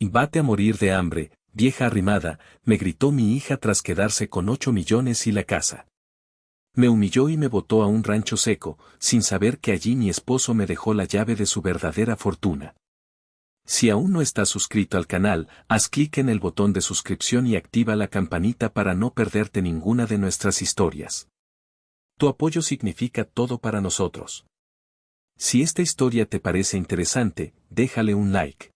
Vate a morir de hambre, vieja arrimada, me gritó mi hija tras quedarse con 8 millones y la casa. Me humilló y me botó a un rancho seco, sin saber que allí mi esposo me dejó la llave de su verdadera fortuna. Si aún no estás suscrito al canal, haz clic en el botón de suscripción y activa la campanita para no perderte ninguna de nuestras historias. Tu apoyo significa todo para nosotros. Si esta historia te parece interesante, déjale un like.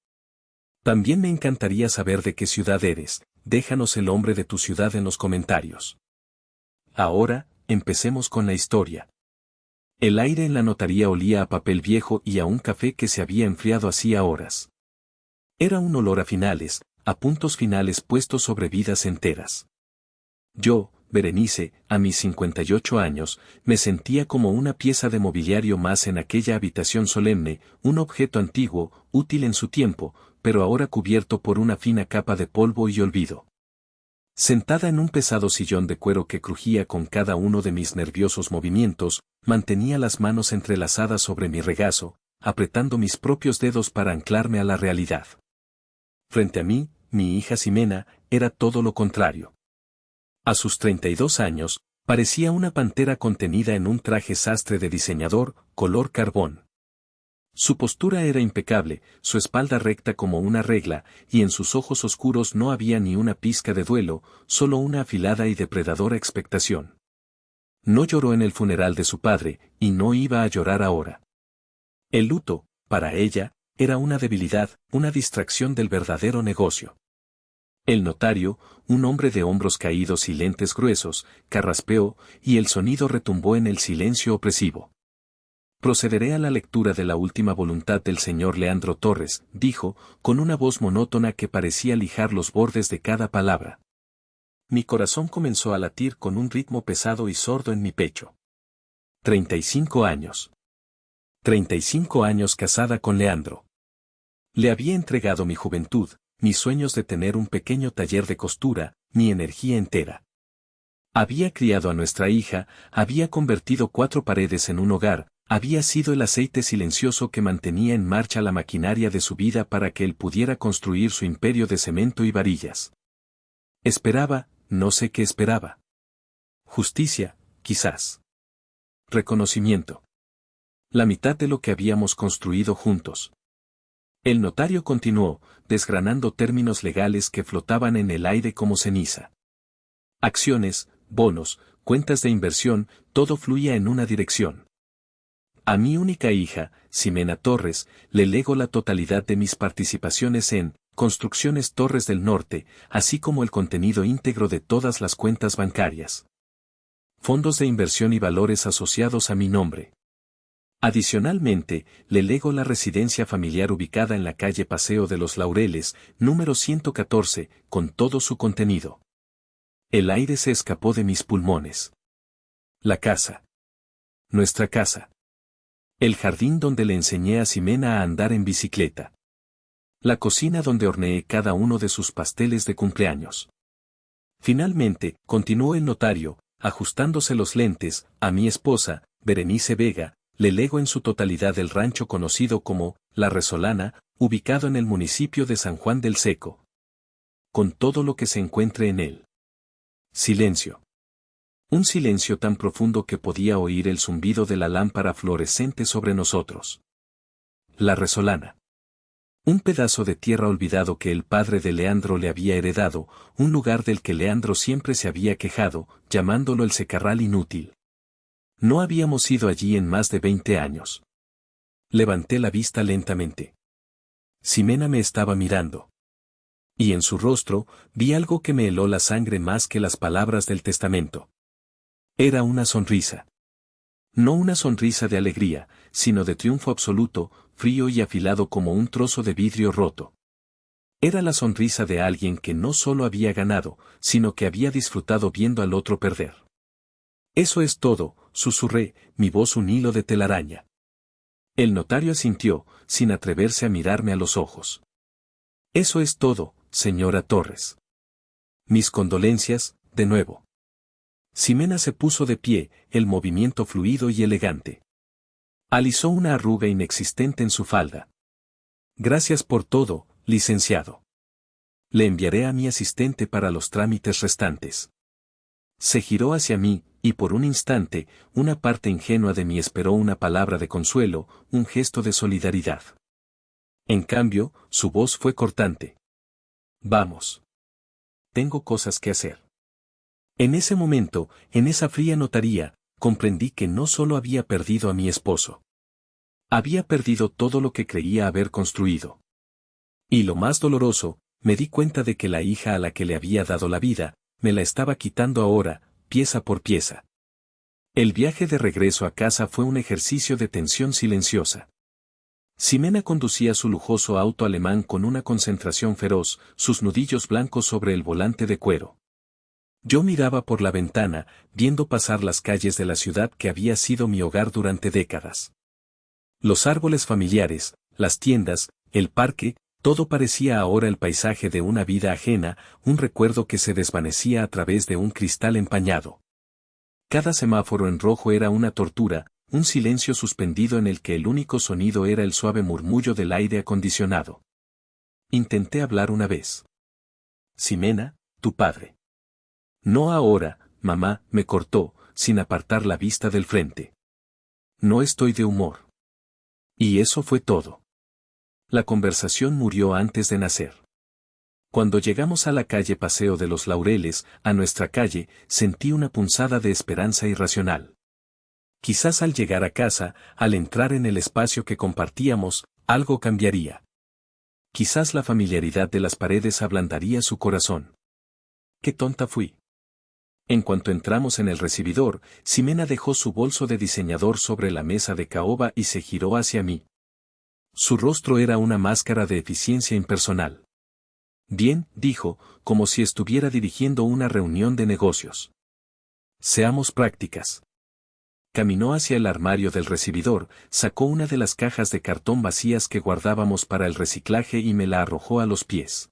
También me encantaría saber de qué ciudad eres, déjanos el nombre de tu ciudad en los comentarios. Ahora, empecemos con la historia. El aire en la notaría olía a papel viejo y a un café que se había enfriado hacía horas. Era un olor a finales, a puntos finales puestos sobre vidas enteras. Yo, Berenice, a mis 58 años, me sentía como una pieza de mobiliario más en aquella habitación solemne, un objeto antiguo, útil en su tiempo, pero ahora cubierto por una fina capa de polvo y olvido. Sentada en un pesado sillón de cuero que crujía con cada uno de mis nerviosos movimientos, mantenía las manos entrelazadas sobre mi regazo, apretando mis propios dedos para anclarme a la realidad. Frente a mí, mi hija Ximena, era todo lo contrario. A sus 32 años, parecía una pantera contenida en un traje sastre de diseñador, color carbón. Su postura era impecable, su espalda recta como una regla, y en sus ojos oscuros no había ni una pizca de duelo, solo una afilada y depredadora expectación. No lloró en el funeral de su padre, y no iba a llorar ahora. El luto, para ella, era una debilidad, una distracción del verdadero negocio. El notario, un hombre de hombros caídos y lentes gruesos, carraspeó, y el sonido retumbó en el silencio opresivo. Procederé a la lectura de la última voluntad del señor Leandro Torres, dijo, con una voz monótona que parecía lijar los bordes de cada palabra. Mi corazón comenzó a latir con un ritmo pesado y sordo en mi pecho. 35 años. 35 años casada con Leandro. Le había entregado mi juventud, mis sueños de tener un pequeño taller de costura, mi energía entera. Había criado a nuestra hija, había convertido 4 paredes en un hogar, había sido el aceite silencioso que mantenía en marcha la maquinaria de su vida para que él pudiera construir su imperio de cemento y varillas. Esperaba, no sé qué esperaba. Justicia, quizás. Reconocimiento. La mitad de lo que habíamos construido juntos. El notario continuó, desgranando términos legales que flotaban en el aire como ceniza. Acciones, bonos, cuentas de inversión, todo fluía en una dirección. A mi única hija, Ximena Torres, le lego la totalidad de mis participaciones en Construcciones Torres del Norte, así como el contenido íntegro de todas las cuentas bancarias. Fondos de inversión y valores asociados a mi nombre. Adicionalmente, le lego la residencia familiar ubicada en la calle Paseo de los Laureles, número 114, con todo su contenido. El aire se escapó de mis pulmones. La casa. Nuestra casa. El jardín donde le enseñé a Ximena a andar en bicicleta. La cocina donde horneé cada uno de sus pasteles de cumpleaños. Finalmente, continuó el notario, ajustándose los lentes, a mi esposa, Berenice Vega, le lego en su totalidad el rancho conocido como La Resolana, ubicado en el municipio de San Juan del Seco. Con todo lo que se encuentre en él. Silencio. Un silencio tan profundo que podía oír el zumbido de la lámpara fluorescente sobre nosotros. La Resolana. Un pedazo de tierra olvidado que el padre de Leandro le había heredado, un lugar del que Leandro siempre se había quejado, llamándolo el secarral inútil. No habíamos ido allí en más de 20 años. Levanté la vista lentamente. Ximena me estaba mirando. Y en su rostro, vi algo que me heló la sangre más que las palabras del testamento. Era una sonrisa. No una sonrisa de alegría, sino de triunfo absoluto, frío y afilado como un trozo de vidrio roto. Era la sonrisa de alguien que no solo había ganado, sino que había disfrutado viendo al otro perder. Eso es todo, susurré, mi voz un hilo de telaraña. El notario asintió, sin atreverse a mirarme a los ojos. Eso es todo, señora Torres. Mis condolencias, de nuevo. Ximena se puso de pie, el movimiento fluido y elegante. Alisó una arruga inexistente en su falda. Gracias por todo, licenciado. Le enviaré a mi asistente para los trámites restantes. Se giró hacia mí, y por un instante, una parte ingenua de mí esperó una palabra de consuelo, un gesto de solidaridad. En cambio, su voz fue cortante. Vamos. Tengo cosas que hacer. En ese momento, en esa fría notaría, comprendí que no solo había perdido a mi esposo. Había perdido todo lo que creía haber construido. Y lo más doloroso, me di cuenta de que la hija a la que le había dado la vida, me la estaba quitando ahora, pieza por pieza. El viaje de regreso a casa fue un ejercicio de tensión silenciosa. Ximena conducía su lujoso auto alemán con una concentración feroz, sus nudillos blancos sobre el volante de cuero. Yo miraba por la ventana, viendo pasar las calles de la ciudad que había sido mi hogar durante décadas. Los árboles familiares, las tiendas, el parque, todo parecía ahora el paisaje de una vida ajena, un recuerdo que se desvanecía a través de un cristal empañado. Cada semáforo en rojo era una tortura, un silencio suspendido en el que el único sonido era el suave murmullo del aire acondicionado. Intenté hablar una vez. Ximena, tu padre. No ahora, mamá, me cortó, sin apartar la vista del frente. No estoy de humor. Y eso fue todo. La conversación murió antes de nacer. Cuando llegamos a la calle Paseo de los Laureles, a nuestra calle, sentí una punzada de esperanza irracional. Quizás al llegar a casa, al entrar en el espacio que compartíamos, algo cambiaría. Quizás la familiaridad de las paredes ablandaría su corazón. ¡Qué tonta fui! En cuanto entramos en el recibidor, Ximena dejó su bolso de diseñador sobre la mesa de caoba y se giró hacia mí. Su rostro era una máscara de eficiencia impersonal. Bien, dijo, como si estuviera dirigiendo una reunión de negocios. Seamos prácticas. Caminó hacia el armario del recibidor, sacó una de las cajas de cartón vacías que guardábamos para el reciclaje y me la arrojó a los pies.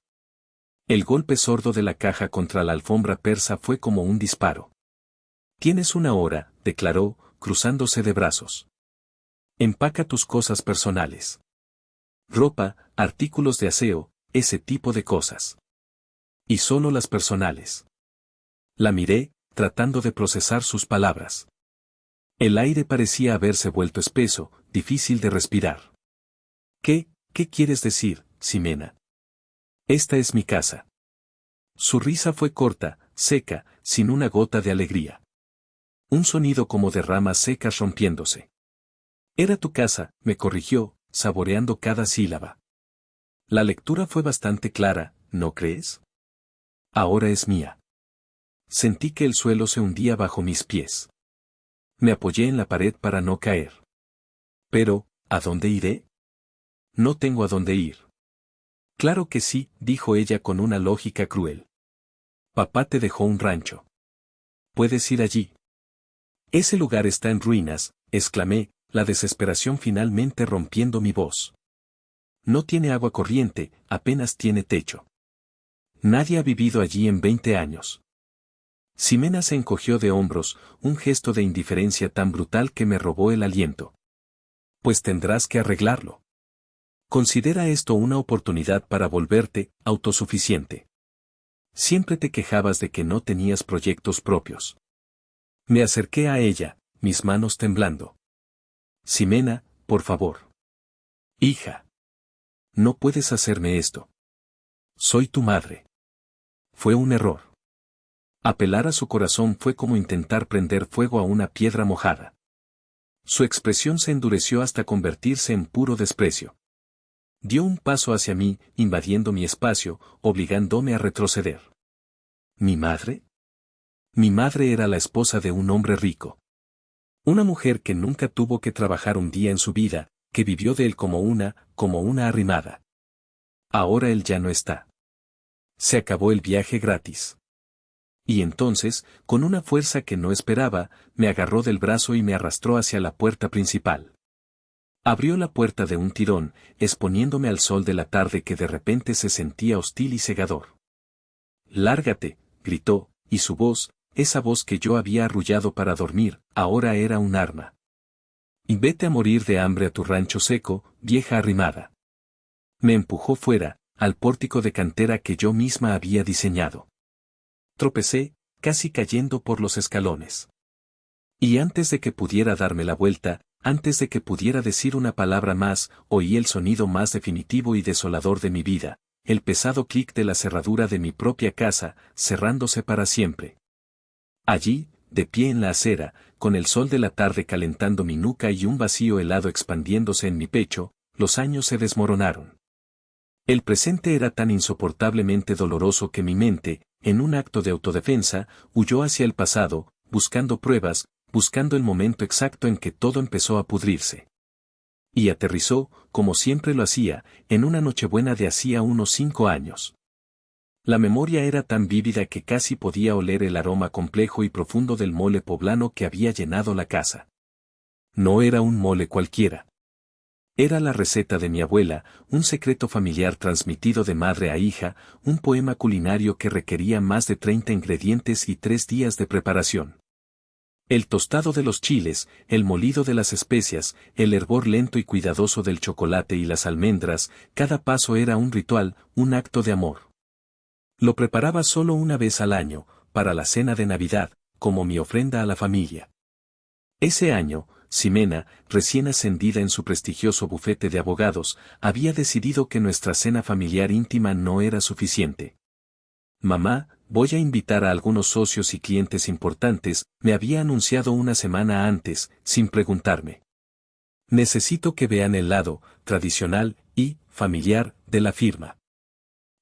El golpe sordo de la caja contra la alfombra persa fue como un disparo. Tienes una hora, declaró, cruzándose de brazos. Empaca tus cosas personales. Ropa, artículos de aseo, ese tipo de cosas. Y solo las personales. La miré, tratando de procesar sus palabras. El aire parecía haberse vuelto espeso, difícil de respirar. ¿Qué quieres decir, Ximena? Esta es mi casa. Su risa fue corta, seca, sin una gota de alegría. Un sonido como de ramas secas rompiéndose. Era tu casa, me corrigió, saboreando cada sílaba. La lectura fue bastante clara, ¿no crees? Ahora es mía. Sentí que el suelo se hundía bajo mis pies. Me apoyé en la pared para no caer. Pero, ¿a dónde iré? No tengo a dónde ir. Claro que sí, dijo ella con una lógica cruel. Papá te dejó un rancho. Puedes ir allí. Ese lugar está en ruinas, exclamé, la desesperación finalmente rompiendo mi voz. No tiene agua corriente, apenas tiene techo. Nadie ha vivido allí en 20 años. Ximena se encogió de hombros, un gesto de indiferencia tan brutal que me robó el aliento. Pues tendrás que arreglarlo. Considera esto una oportunidad para volverte autosuficiente. Siempre te quejabas de que no tenías proyectos propios. Me acerqué a ella, mis manos temblando. Ximena, por favor. Hija. No puedes hacerme esto. Soy tu madre. Fue un error. Apelar a su corazón fue como intentar prender fuego a una piedra mojada. Su expresión se endureció hasta convertirse en puro desprecio. Dio un paso hacia mí, invadiendo mi espacio, obligándome a retroceder. ¿Mi madre? Mi madre era la esposa de un hombre rico. Una mujer que nunca tuvo que trabajar un día en su vida, que vivió de él como una arrimada. Ahora él ya no está. Se acabó el viaje gratis. Y entonces, con una fuerza que no esperaba, me agarró del brazo y me arrastró hacia la puerta principal. Abrió la puerta de un tirón, exponiéndome al sol de la tarde que de repente se sentía hostil y cegador. «Lárgate», gritó, y su voz, esa voz que yo había arrullado para dormir, ahora era un arma. «Y vete a morir de hambre a tu rancho seco, vieja arrimada». Me empujó fuera, al pórtico de cantera que yo misma había diseñado. Tropecé, casi cayendo por los escalones. Y antes de que pudiera darme la vuelta, antes de que pudiera decir una palabra más, oí el sonido más definitivo y desolador de mi vida, el pesado clic de la cerradura de mi propia casa, cerrándose para siempre. Allí, de pie en la acera, con el sol de la tarde calentando mi nuca y un vacío helado expandiéndose en mi pecho, los años se desmoronaron. El presente era tan insoportablemente doloroso que mi mente, en un acto de autodefensa, huyó hacia el pasado, buscando pruebas, buscando el momento exacto en que todo empezó a pudrirse. Y aterrizó, como siempre lo hacía, en una Nochebuena de hacía unos 5 años. La memoria era tan vívida que casi podía oler el aroma complejo y profundo del mole poblano que había llenado la casa. No era un mole cualquiera. Era la receta de mi abuela, un secreto familiar transmitido de madre a hija, un poema culinario que requería más de 30 ingredientes y 3 días de preparación. El tostado de los chiles, el molido de las especias, el hervor lento y cuidadoso del chocolate y las almendras, cada paso era un ritual, un acto de amor. Lo preparaba solo una vez al año, para la cena de Navidad, como mi ofrenda a la familia. Ese año, Ximena, recién ascendida en su prestigioso bufete de abogados, había decidido que nuestra cena familiar íntima no era suficiente. Mamá, voy a invitar a algunos socios y clientes importantes, me había anunciado una semana antes, sin preguntarme. Necesito que vean el lado, tradicional y familiar, de la firma.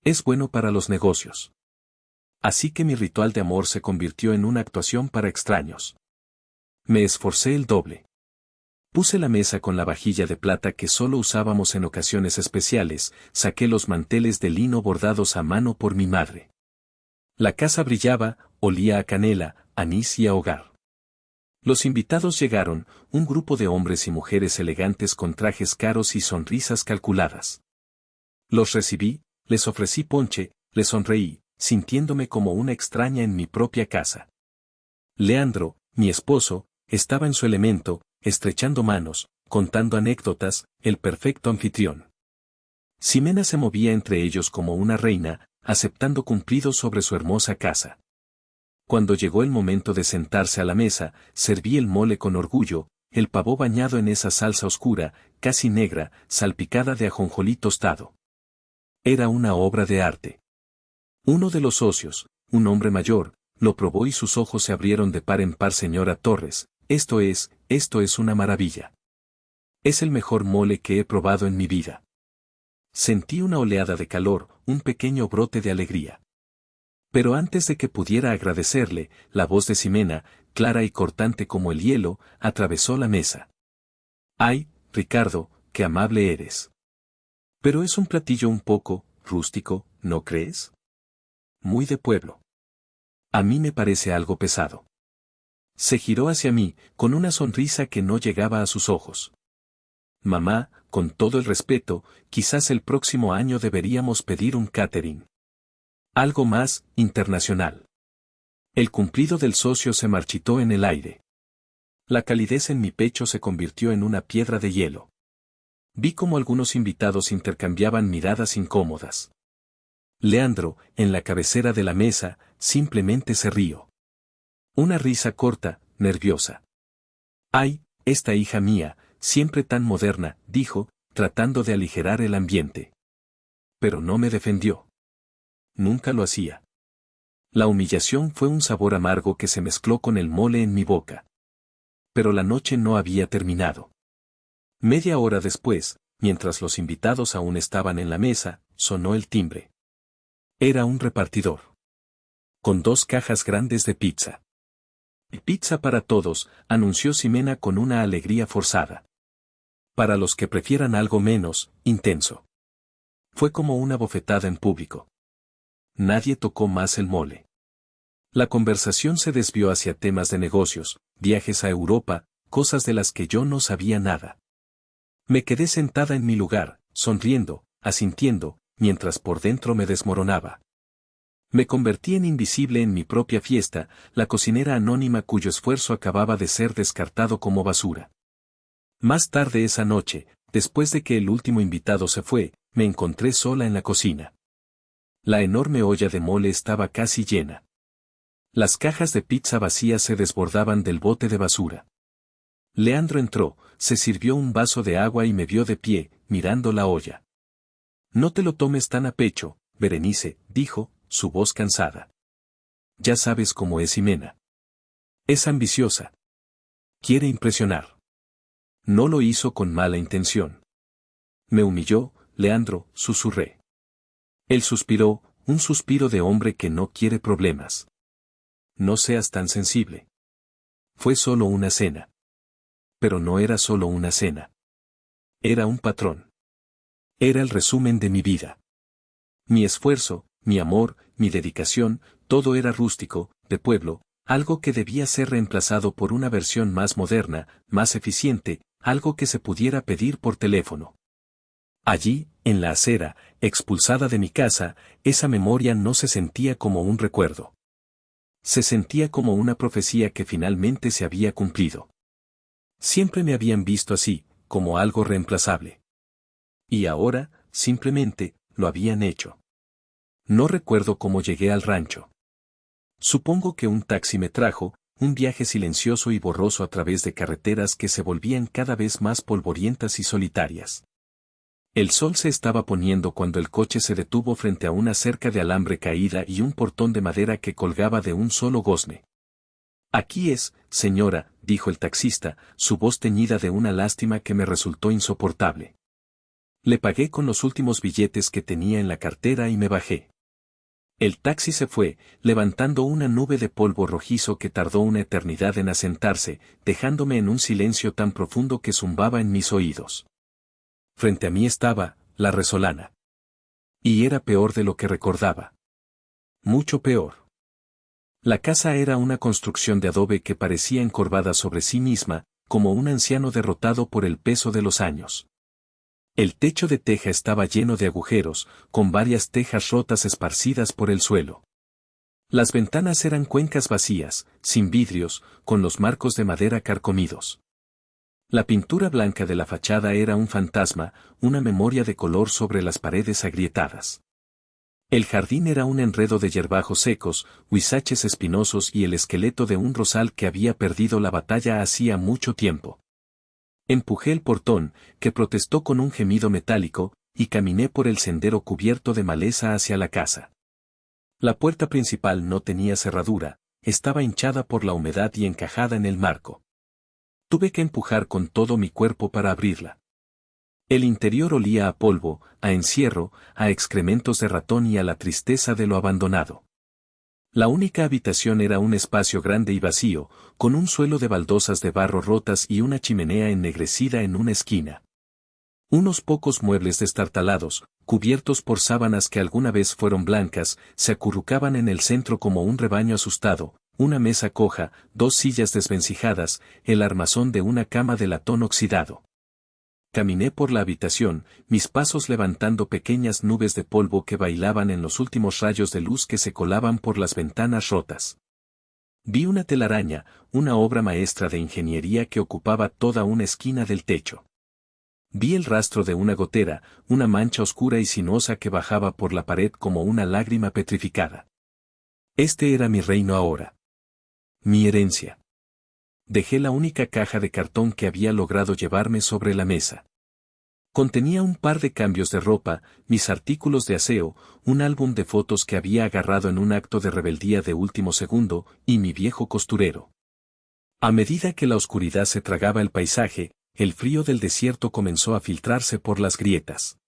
Es bueno para los negocios. Así que mi ritual de amor se convirtió en una actuación para extraños. Me esforcé el doble. Puse la mesa con la vajilla de plata que solo usábamos en ocasiones especiales, saqué los manteles de lino bordados a mano por mi madre. La casa brillaba, olía a canela, anís y a hogar. Los invitados llegaron, un grupo de hombres y mujeres elegantes con trajes caros y sonrisas calculadas. Los recibí, les ofrecí ponche, les sonreí, sintiéndome como una extraña en mi propia casa. Leandro, mi esposo, estaba en su elemento, estrechando manos, contando anécdotas, el perfecto anfitrión. Ximena se movía entre ellos como una reina, aceptando cumplidos sobre su hermosa casa. Cuando llegó el momento de sentarse a la mesa, serví el mole con orgullo, el pavó bañado en esa salsa oscura, casi negra, salpicada de ajonjolí tostado. Era una obra de arte. Uno de los socios, un hombre mayor, lo probó y sus ojos se abrieron de par en par. Señora Torres, esto es una maravilla. Es el mejor mole que he probado en mi vida. Sentí una oleada de calor, un pequeño brote de alegría. Pero antes de que pudiera agradecerle, la voz de Ximena, clara y cortante como el hielo, atravesó la mesa. ¡Ay, Ricardo, qué amable eres! Pero es un platillo un poco rústico, ¿no crees? Muy de pueblo. A mí me parece algo pesado. Se giró hacia mí, con una sonrisa que no llegaba a sus ojos. Mamá, con todo el respeto, quizás el próximo año deberíamos pedir un catering. Algo más, internacional. El cumplido del socio se marchitó en el aire. La calidez en mi pecho se convirtió en una piedra de hielo. Vi cómo algunos invitados intercambiaban miradas incómodas. Leandro, en la cabecera de la mesa, simplemente se rió. Una risa corta, nerviosa. ¡Ay, esta hija mía, siempre tan moderna!, dijo, tratando de aligerar el ambiente. Pero no me defendió. Nunca lo hacía. La humillación fue un sabor amargo que se mezcló con el mole en mi boca. Pero la noche no había terminado. Media hora después, mientras los invitados aún estaban en la mesa, sonó el timbre. Era un repartidor. Con 2 cajas grandes de pizza. Pizza para todos, anunció Ximena con una alegría forzada. Para los que prefieran algo menos intenso. Fue como una bofetada en público. Nadie tocó más el mole. La conversación se desvió hacia temas de negocios, viajes a Europa, cosas de las que yo no sabía nada. Me quedé sentada en mi lugar, sonriendo, asintiendo, mientras por dentro me desmoronaba. Me convertí en invisible en mi propia fiesta, la cocinera anónima cuyo esfuerzo acababa de ser descartado como basura. Más tarde esa noche, después de que el último invitado se fue, me encontré sola en la cocina. La enorme olla de mole estaba casi llena. Las cajas de pizza vacías se desbordaban del bote de basura. Leandro entró, se sirvió un vaso de agua y me vio de pie, mirando la olla. No te lo tomes tan a pecho, Berenice, dijo, su voz cansada. Ya sabes cómo es Ximena. Es ambiciosa. Quiere impresionar. No lo hizo con mala intención. Me humilló, Leandro, susurré. Él suspiró, un suspiro de hombre que no quiere problemas. No seas tan sensible. Fue solo una cena. Pero no era solo una cena. Era un patrón. Era el resumen de mi vida. Mi esfuerzo, mi amor, mi dedicación, todo era rústico, de pueblo, algo que debía ser reemplazado por una versión más moderna, más eficiente, algo que se pudiera pedir por teléfono. Allí, en la acera, expulsada de mi casa, esa memoria no se sentía como un recuerdo. Se sentía como una profecía que finalmente se había cumplido. Siempre me habían visto así, como algo reemplazable. Y ahora, simplemente, lo habían hecho. No recuerdo cómo llegué al rancho. Supongo que un taxi me trajo, un viaje silencioso y borroso a través de carreteras que se volvían cada vez más polvorientas y solitarias. El sol se estaba poniendo cuando el coche se detuvo frente a una cerca de alambre caída y un portón de madera que colgaba de un solo gozne. Aquí es, señora, dijo el taxista, su voz teñida de una lástima que me resultó insoportable. Le pagué con los últimos billetes que tenía en la cartera y me bajé. El taxi se fue, levantando una nube de polvo rojizo que tardó una eternidad en asentarse, dejándome en un silencio tan profundo que zumbaba en mis oídos. Frente a mí estaba, la resolana. Y era peor de lo que recordaba. Mucho peor. La casa era una construcción de adobe que parecía encorvada sobre sí misma, como un anciano derrotado por el peso de los años. El techo de teja estaba lleno de agujeros, con varias tejas rotas esparcidas por el suelo. Las ventanas eran cuencas vacías, sin vidrios, con los marcos de madera carcomidos. La pintura blanca de la fachada era un fantasma, una memoria de color sobre las paredes agrietadas. El jardín era un enredo de hierbajos secos, huizaches espinosos y el esqueleto de un rosal que había perdido la batalla hacía mucho tiempo. Empujé el portón, que protestó con un gemido metálico, y caminé por el sendero cubierto de maleza hacia la casa. La puerta principal no tenía cerradura, estaba hinchada por la humedad y encajada en el marco. Tuve que empujar con todo mi cuerpo para abrirla. El interior olía a polvo, a encierro, a excrementos de ratón y a la tristeza de lo abandonado. La única habitación era un espacio grande y vacío, con un suelo de baldosas de barro rotas y una chimenea ennegrecida en una esquina. Unos pocos muebles destartalados, cubiertos por sábanas que alguna vez fueron blancas, se acurrucaban en el centro como un rebaño asustado, una mesa coja, dos sillas desvencijadas, el armazón de una cama de latón oxidado. Caminé por la habitación, mis pasos levantando pequeñas nubes de polvo que bailaban en los últimos rayos de luz que se colaban por las ventanas rotas. Vi una telaraña, una obra maestra de ingeniería que ocupaba toda una esquina del techo. Vi el rastro de una gotera, una mancha oscura y sinuosa que bajaba por la pared como una lágrima petrificada. Este era mi reino ahora. Mi herencia. Dejé la única caja de cartón que había logrado llevarme sobre la mesa. Contenía un par de cambios de ropa, mis artículos de aseo, un álbum de fotos que había agarrado en un acto de rebeldía de último segundo, y mi viejo costurero. A medida que la oscuridad se tragaba el paisaje, el frío del desierto comenzó a filtrarse por las grietas.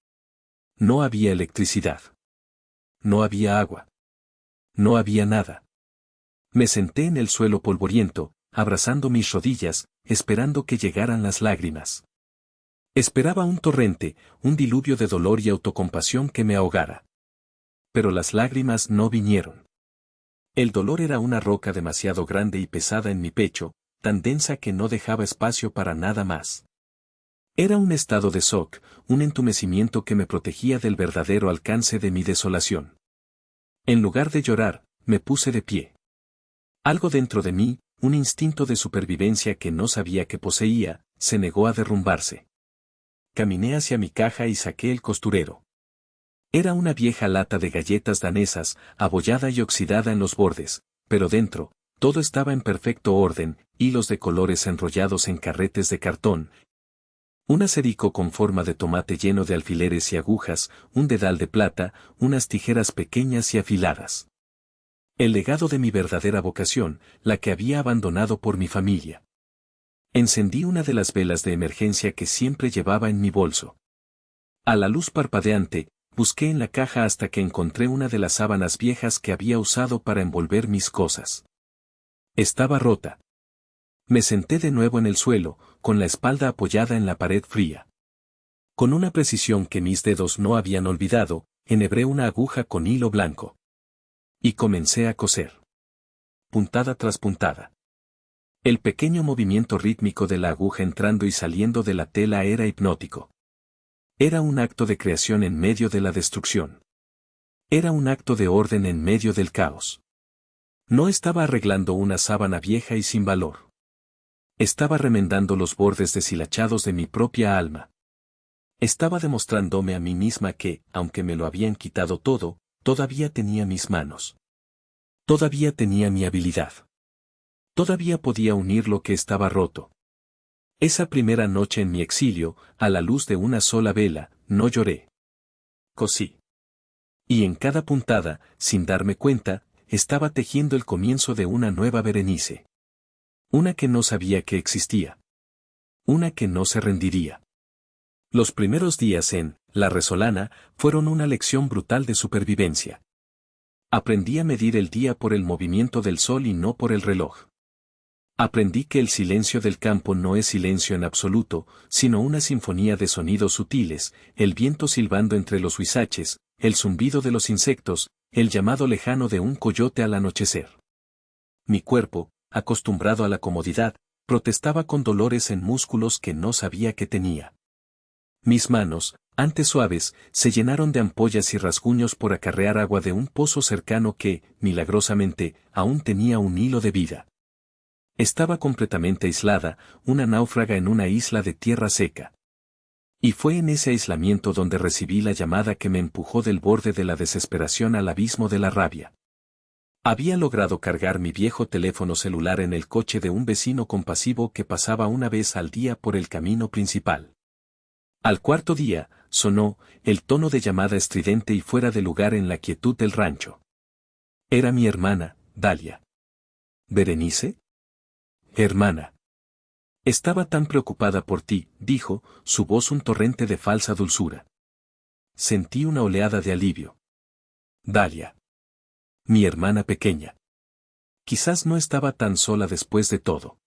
No había electricidad. No había agua. No había nada. Me senté en el suelo polvoriento, abrazando mis rodillas, esperando que llegaran las lágrimas. Esperaba un torrente, un diluvio de dolor y autocompasión que me ahogara. Pero las lágrimas no vinieron. El dolor era una roca demasiado grande y pesada en mi pecho, tan densa que no dejaba espacio para nada más. Era un estado de shock, un entumecimiento que me protegía del verdadero alcance de mi desolación. En lugar de llorar, me puse de pie. Algo dentro de mí, un instinto de supervivencia que no sabía que poseía, se negó a derrumbarse. Caminé hacia mi caja y saqué el costurero. Era una vieja lata de galletas danesas, abollada y oxidada en los bordes, pero dentro, todo estaba en perfecto orden, hilos de colores enrollados en carretes de cartón, un acerico con forma de tomate lleno de alfileres y agujas, un dedal de plata, unas tijeras pequeñas y afiladas. El legado de mi verdadera vocación, la que había abandonado por mi familia. Encendí una de las velas de emergencia que siempre llevaba en mi bolso. A la luz parpadeante, busqué en la caja hasta que encontré una de las sábanas viejas que había usado para envolver mis cosas. Estaba rota. Me senté de nuevo en el suelo, con la espalda apoyada en la pared fría. Con una precisión que mis dedos no habían olvidado, enhebré una aguja con hilo blanco. Y comencé a coser. Puntada tras puntada. El pequeño movimiento rítmico de la aguja entrando y saliendo de la tela era hipnótico. Era un acto de creación en medio de la destrucción. Era un acto de orden en medio del caos. No estaba arreglando una sábana vieja y sin valor. Estaba remendando los bordes deshilachados de mi propia alma. Estaba demostrándome a mí misma que, aunque me lo habían quitado todo, todavía tenía mis manos. Todavía tenía mi habilidad. Todavía podía unir lo que estaba roto. Esa primera noche en mi exilio, a la luz de una sola vela, no lloré. Cosí. Y en cada puntada, sin darme cuenta, estaba tejiendo el comienzo de una nueva Berenice. Una que no sabía que existía. Una que no se rendiría. Los primeros días en La Resolana fueron una lección brutal de supervivencia. Aprendí a medir el día por el movimiento del sol y no por el reloj. Aprendí que el silencio del campo no es silencio en absoluto, sino una sinfonía de sonidos sutiles, el viento silbando entre los huizaches, el zumbido de los insectos, el llamado lejano de un coyote al anochecer. Mi cuerpo, acostumbrado a la comodidad, protestaba con dolores en músculos que no sabía que tenía. Mis manos, antes suaves, se llenaron de ampollas y rasguños por acarrear agua de un pozo cercano que, milagrosamente, aún tenía un hilo de vida. Estaba completamente aislada, una náufraga en una isla de tierra seca. Y fue en ese aislamiento donde recibí la llamada que me empujó del borde de la desesperación al abismo de la rabia. Había logrado cargar mi viejo teléfono celular en el coche de un vecino compasivo que pasaba una vez al día por el camino principal. Al cuarto día, sonó, el tono de llamada estridente y fuera de lugar en la quietud del rancho. Era mi hermana, Dalia. ¿Berenice? Hermana. Estaba tan preocupada por ti, dijo, su voz un torrente de falsa dulzura. Sentí una oleada de alivio. Dalia. Mi hermana pequeña. Quizás no estaba tan sola después de todo.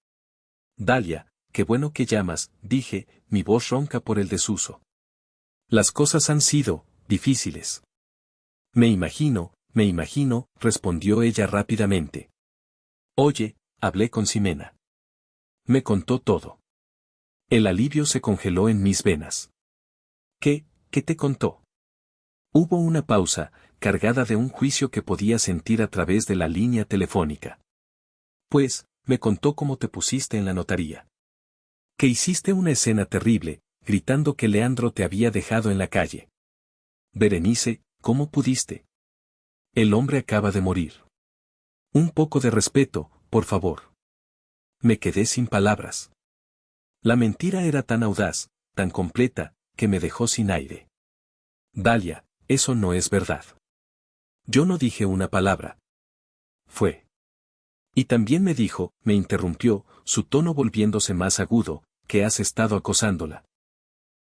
Dalia, qué bueno que llamas, dije, mi voz ronca por el desuso. Las cosas han sido difíciles. Me imagino, respondió ella rápidamente. Oye, hablé con Ximena. Me contó todo. El alivio se congeló en mis venas. ¿Qué te contó? Hubo una pausa, cargada de un juicio que podía sentir a través de la línea telefónica. Pues, me contó cómo te pusiste en la notaría. Que hiciste una escena terrible, gritando que Leandro te había dejado en la calle. Berenice, ¿cómo pudiste? El hombre acaba de morir. Un poco de respeto, por favor. Me quedé sin palabras. La mentira era tan audaz, tan completa, que me dejó sin aire. Dalia, eso no es verdad. Yo no dije una palabra. Fue. Y también me dijo, me interrumpió, su tono volviéndose más agudo, que has estado acosándola.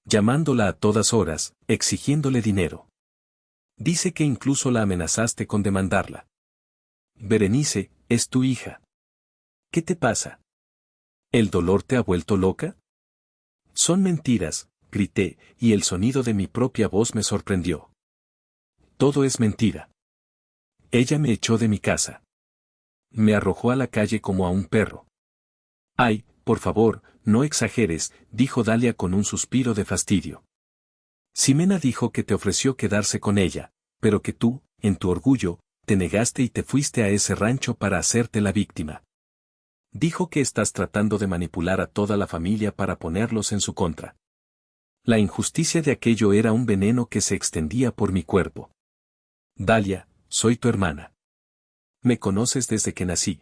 Llamándola a todas horas, exigiéndole dinero. Dice que incluso la amenazaste con demandarla. Berenice, es tu hija. ¿Qué te pasa? ¿El dolor te ha vuelto loca? Son mentiras, grité, y el sonido de mi propia voz me sorprendió. Todo es mentira. Ella me echó de mi casa. Me arrojó a la calle como a un perro. Ay, por favor, no exageres, dijo Dalia con un suspiro de fastidio. Ximena dijo que te ofreció quedarse con ella, pero que tú, en tu orgullo, te negaste y te fuiste a ese rancho para hacerte la víctima. Dijo que estás tratando de manipular a toda la familia para ponerlos en su contra. La injusticia de aquello era un veneno que se extendía por mi cuerpo. Dalia, soy tu hermana. Me conoces desde que nací.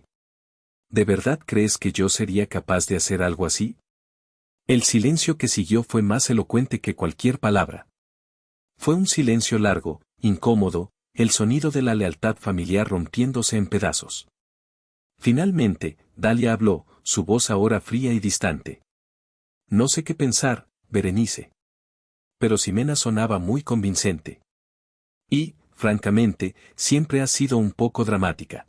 ¿De verdad crees que yo sería capaz de hacer algo así? El silencio que siguió fue más elocuente que cualquier palabra. Fue un silencio largo, incómodo, el sonido de la lealtad familiar rompiéndose en pedazos. Finalmente, Dalia habló, su voz ahora fría y distante. No sé qué pensar, Berenice. Pero Ximena sonaba muy convincente. Y, francamente, siempre ha sido un poco dramática.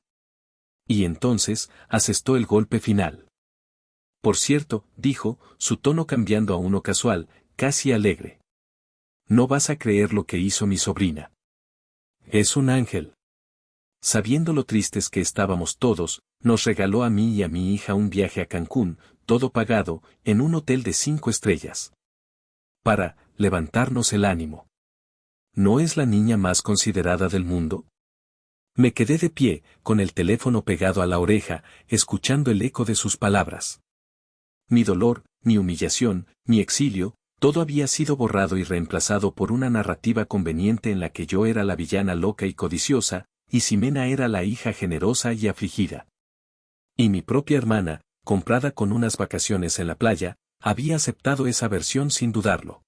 Y entonces, asestó el golpe final. Por cierto, dijo, su tono cambiando a uno casual, casi alegre. No vas a creer lo que hizo mi sobrina. Es un ángel. Sabiendo lo tristes que estábamos todos, nos regaló a mí y a mi hija un viaje a Cancún, todo pagado, en un hotel de 5 estrellas. Para levantarnos el ánimo. ¿No es la niña más considerada del mundo? Me quedé de pie, con el teléfono pegado a la oreja, escuchando el eco de sus palabras. Mi dolor, mi humillación, mi exilio, todo había sido borrado y reemplazado por una narrativa conveniente en la que yo era la villana loca y codiciosa, y Ximena era la hija generosa y afligida. Y mi propia hermana, comprada con unas vacaciones en la playa, había aceptado esa versión sin dudarlo.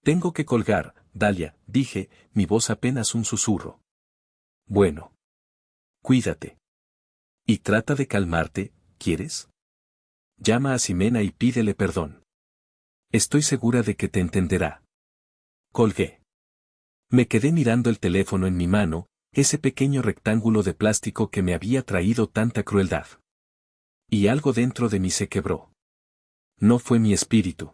Tengo que colgar, Dalia, dije, mi voz apenas un susurro. Bueno. Cuídate. Y trata de calmarte, ¿quieres? Llama a Ximena y pídele perdón. Estoy segura de que te entenderá. Colgué. Me quedé mirando el teléfono en mi mano, ese pequeño rectángulo de plástico que me había traído tanta crueldad. Y algo dentro de mí se quebró. No fue mi espíritu.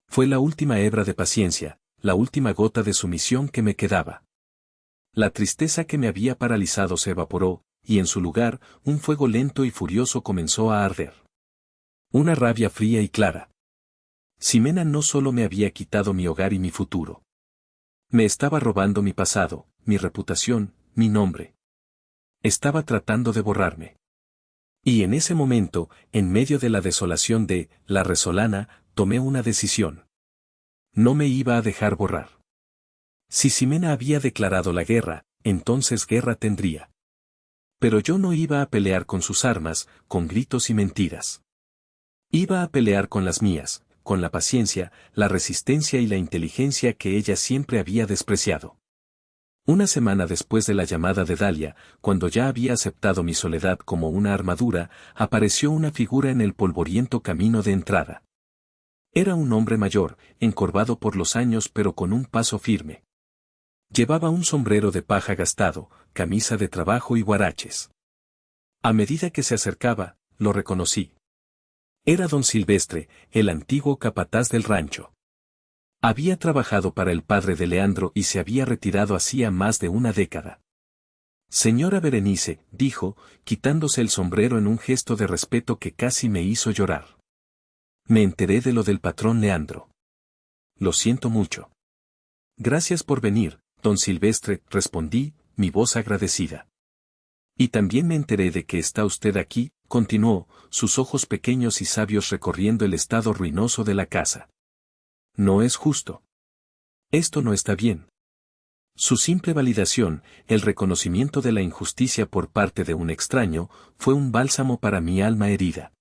Fue la última hebra de paciencia, la última gota de sumisión que me quedaba. La tristeza que me había paralizado se evaporó, y en su lugar, un fuego lento y furioso comenzó a arder. Una rabia fría y clara. Ximena no solo me había quitado mi hogar y mi futuro. Me estaba robando mi pasado, mi reputación, mi nombre. Estaba tratando de borrarme. Y en ese momento, en medio de la desolación de La Resolana, tomé una decisión. No me iba a dejar borrar. Si Ximena había declarado la guerra, entonces guerra tendría. Pero yo no iba a pelear con sus armas, con gritos y mentiras. Iba a pelear con las mías, con la paciencia, la resistencia y la inteligencia que ella siempre había despreciado. Una semana después de la llamada de Dalia, cuando ya había aceptado mi soledad como una armadura, apareció una figura en el polvoriento camino de entrada. Era un hombre mayor, encorvado por los años pero con un paso firme. Llevaba un sombrero de paja gastado, camisa de trabajo y guaraches. A medida que se acercaba, lo reconocí. Era don Silvestre, el antiguo capataz del rancho. Había trabajado para el padre de Leandro y se había retirado hacía más de una década. Señora Berenice, dijo, quitándose el sombrero en un gesto de respeto que casi me hizo llorar. Me enteré de lo del patrón Leandro. Lo siento mucho. Gracias por venir, don Silvestre, respondí, mi voz agradecida. Y también me enteré de que está usted aquí, continuó, sus ojos pequeños y sabios recorriendo el estado ruinoso de la casa. No es justo. Esto no está bien. Su simple validación, el reconocimiento de la injusticia por parte de un extraño, fue un bálsamo para mi alma herida.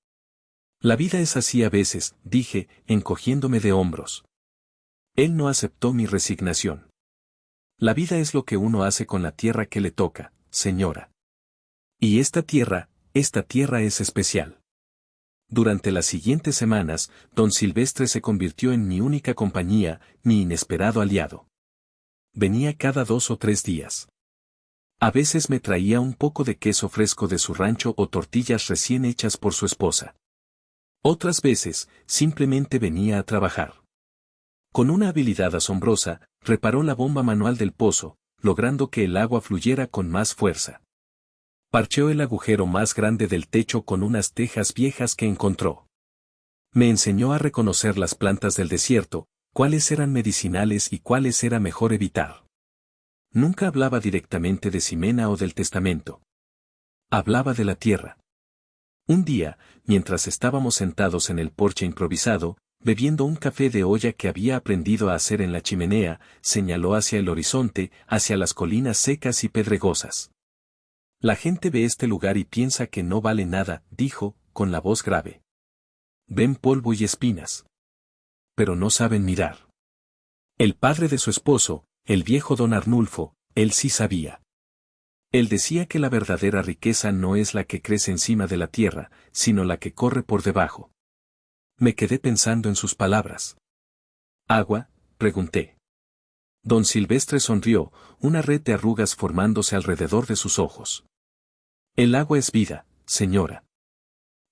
La vida es así a veces, dije, encogiéndome de hombros. Él no aceptó mi resignación. La vida es lo que uno hace con la tierra que le toca, señora. Y esta tierra es especial. Durante las siguientes semanas, don Silvestre se convirtió en mi única compañía, mi inesperado aliado. Venía cada 2 o 3 días. A veces me traía un poco de queso fresco de su rancho o tortillas recién hechas por su esposa. Otras veces, simplemente venía a trabajar. Con una habilidad asombrosa, reparó la bomba manual del pozo, logrando que el agua fluyera con más fuerza. Parcheó el agujero más grande del techo con unas tejas viejas que encontró. Me enseñó a reconocer las plantas del desierto, cuáles eran medicinales y cuáles era mejor evitar. Nunca hablaba directamente de Ximena o del testamento. Hablaba de la tierra. Un día, mientras estábamos sentados en el porche improvisado, bebiendo un café de olla que había aprendido a hacer en la chimenea, señaló hacia el horizonte, hacia las colinas secas y pedregosas. La gente ve este lugar y piensa que no vale nada, dijo, con la voz grave. Ven polvo y espinas. Pero no saben mirar. El padre de su esposo, el viejo don Arnulfo, él sí sabía. Él decía que la verdadera riqueza no es la que crece encima de la tierra, sino la que corre por debajo. Me quedé pensando en sus palabras. ¿Agua? Pregunté. Don Silvestre sonrió, una red de arrugas formándose alrededor de sus ojos. El agua es vida, señora.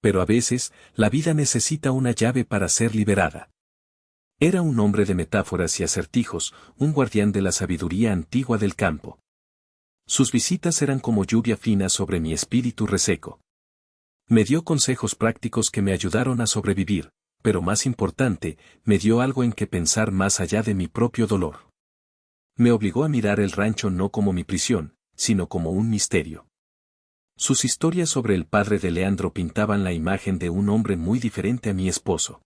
Pero a veces, la vida necesita una llave para ser liberada. Era un hombre de metáforas y acertijos, un guardián de la sabiduría antigua del campo. Sus visitas eran como lluvia fina sobre mi espíritu reseco. Me dio consejos prácticos que me ayudaron a sobrevivir, pero más importante, me dio algo en que pensar más allá de mi propio dolor. Me obligó a mirar el rancho no como mi prisión, sino como un misterio. Sus historias sobre el padre de Leandro pintaban la imagen de un hombre muy diferente a mi esposo.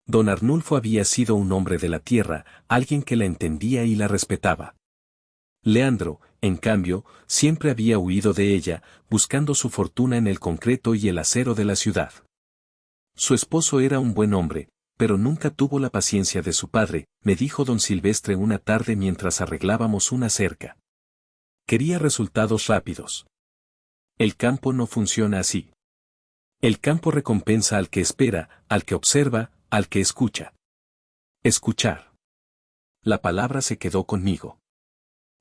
Don Arnulfo había sido un hombre de la tierra, alguien que la entendía y la respetaba. Leandro, en cambio, siempre había huido de ella, buscando su fortuna en el concreto y el acero de la ciudad. Su esposo era un buen hombre, pero nunca tuvo la paciencia de su padre, me dijo don Silvestre una tarde mientras arreglábamos una cerca. Quería resultados rápidos. El campo no funciona así. El campo recompensa al que espera, al que observa, al que escucha. Escuchar. La palabra se quedó conmigo.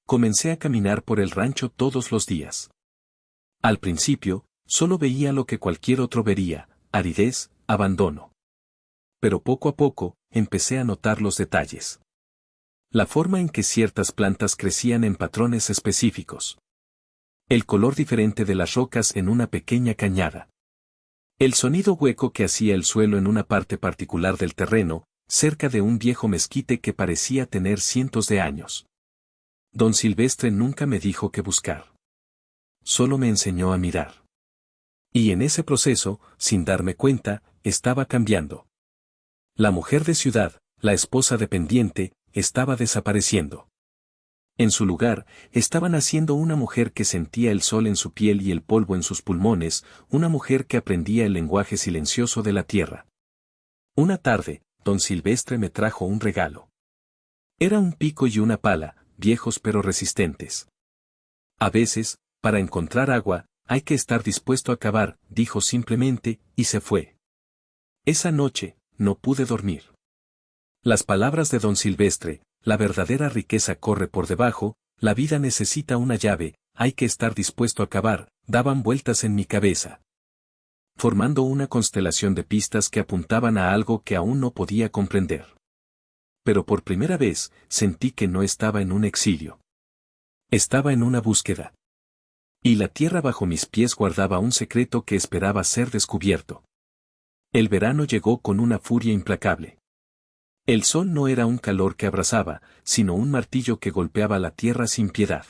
Comencé a caminar por el rancho todos los días. Al principio, solo veía lo que cualquier otro vería, aridez, abandono. Pero poco a poco, empecé a notar los detalles. La forma en que ciertas plantas crecían en patrones específicos. El color diferente de las rocas en una pequeña cañada. El sonido hueco que hacía el suelo en una parte particular del terreno, cerca de un viejo mezquite que parecía tener cientos de años. Don Silvestre nunca me dijo qué buscar. Solo me enseñó a mirar. Y en ese proceso, sin darme cuenta, estaba cambiando. La mujer de ciudad, la esposa dependiente, estaba desapareciendo. En su lugar, estaba naciendo una mujer que sentía el sol en su piel y el polvo en sus pulmones, una mujer que aprendía el lenguaje silencioso de la tierra. Una tarde, don Silvestre me trajo un regalo. Era un pico y una pala, viejos pero resistentes. A veces, para encontrar agua, hay que estar dispuesto a cavar, dijo simplemente, y se fue. Esa noche, no pude dormir. Las palabras de don Silvestre, la verdadera riqueza corre por debajo, la vida necesita una llave, hay que estar dispuesto a cavar, daban vueltas en mi cabeza. Formando una constelación de pistas que apuntaban a algo que aún no podía comprender. Pero por primera vez, sentí que no estaba en un exilio. Estaba en una búsqueda. Y la tierra bajo mis pies guardaba un secreto que esperaba ser descubierto. El verano llegó con una furia implacable. El sol no era un calor que abrasaba, sino un martillo que golpeaba la tierra sin piedad.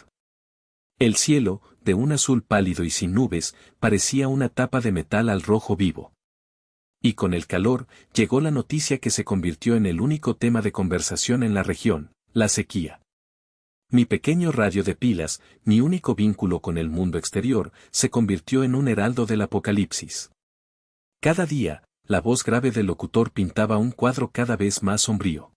El cielo, de un azul pálido y sin nubes, parecía una tapa de metal al rojo vivo. Y con el calor, llegó la noticia que se convirtió en el único tema de conversación en la región, la sequía. Mi pequeño radio de pilas, mi único vínculo con el mundo exterior, se convirtió en un heraldo del apocalipsis. Cada día, la voz grave del locutor pintaba un cuadro cada vez más sombrío.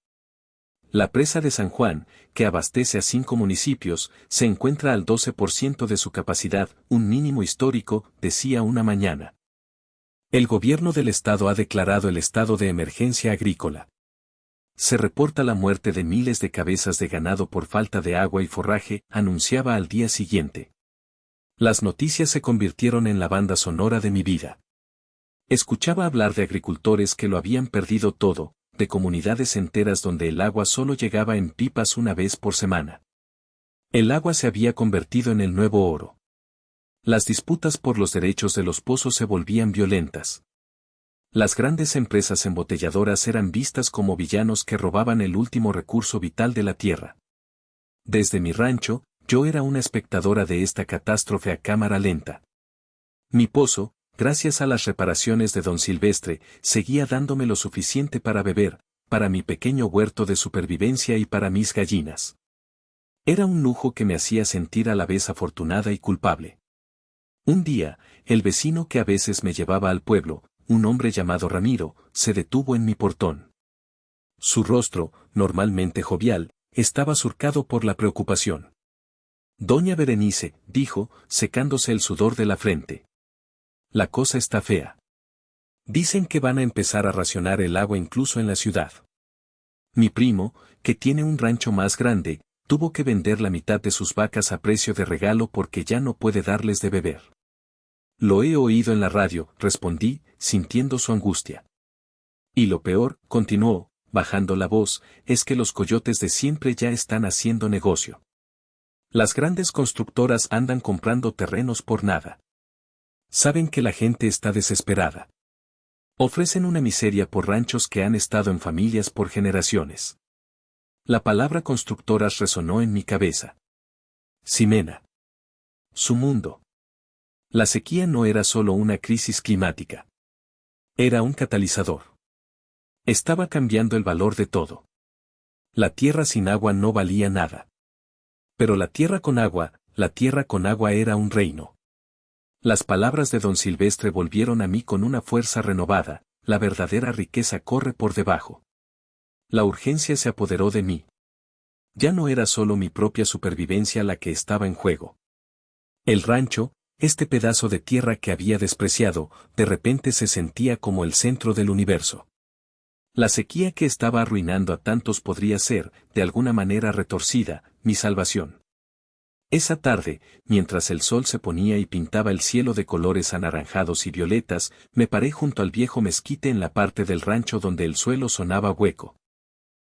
La presa de San Juan, que abastece a 5 municipios, se encuentra al 12% de su capacidad, un mínimo histórico, decía una mañana. El gobierno del estado ha declarado el estado de emergencia agrícola. Se reporta la muerte de miles de cabezas de ganado por falta de agua y forraje, anunciaba al día siguiente. Las noticias se convirtieron en la banda sonora de mi vida. Escuchaba hablar de agricultores que lo habían perdido todo, de comunidades enteras donde el agua solo llegaba en pipas una vez por semana. El agua se había convertido en el nuevo oro. Las disputas por los derechos de los pozos se volvían violentas. Las grandes empresas embotelladoras eran vistas como villanos que robaban el último recurso vital de la tierra. Desde mi rancho, yo era una espectadora de esta catástrofe a cámara lenta. Mi pozo, gracias a las reparaciones de don Silvestre, seguía dándome lo suficiente para beber, para mi pequeño huerto de supervivencia y para mis gallinas. Era un lujo que me hacía sentir a la vez afortunada y culpable. Un día, el vecino que a veces me llevaba al pueblo, un hombre llamado Ramiro, se detuvo en mi portón. Su rostro, normalmente jovial, estaba surcado por la preocupación. Doña Berenice, dijo, secándose el sudor de la frente. La cosa está fea. Dicen que van a empezar a racionar el agua incluso en la ciudad. Mi primo, que tiene un rancho más grande, tuvo que vender la mitad de sus vacas a precio de regalo porque ya no puede darles de beber. Lo he oído en la radio, respondí, sintiendo su angustia. Y lo peor, continuó, bajando la voz, es que los coyotes de siempre ya están haciendo negocio. Las grandes constructoras andan comprando terrenos por nada. Saben que la gente está desesperada. Ofrecen una miseria por ranchos que han estado en familias por generaciones. La palabra constructoras resonó en mi cabeza. Ximena. Su mundo. La sequía no era solo una crisis climática. Era un catalizador. Estaba cambiando el valor de todo. La tierra sin agua no valía nada. Pero la tierra con agua era un reino. Las palabras de don Silvestre volvieron a mí con una fuerza renovada, la verdadera riqueza corre por debajo. La urgencia se apoderó de mí. Ya no era solo mi propia supervivencia la que estaba en juego. El rancho, este pedazo de tierra que había despreciado, de repente se sentía como el centro del universo. La sequía que estaba arruinando a tantos podría ser, de alguna manera retorcida, mi salvación. Esa tarde, mientras el sol se ponía y pintaba el cielo de colores anaranjados y violetas, me paré junto al viejo mezquite en la parte del rancho donde el suelo sonaba hueco.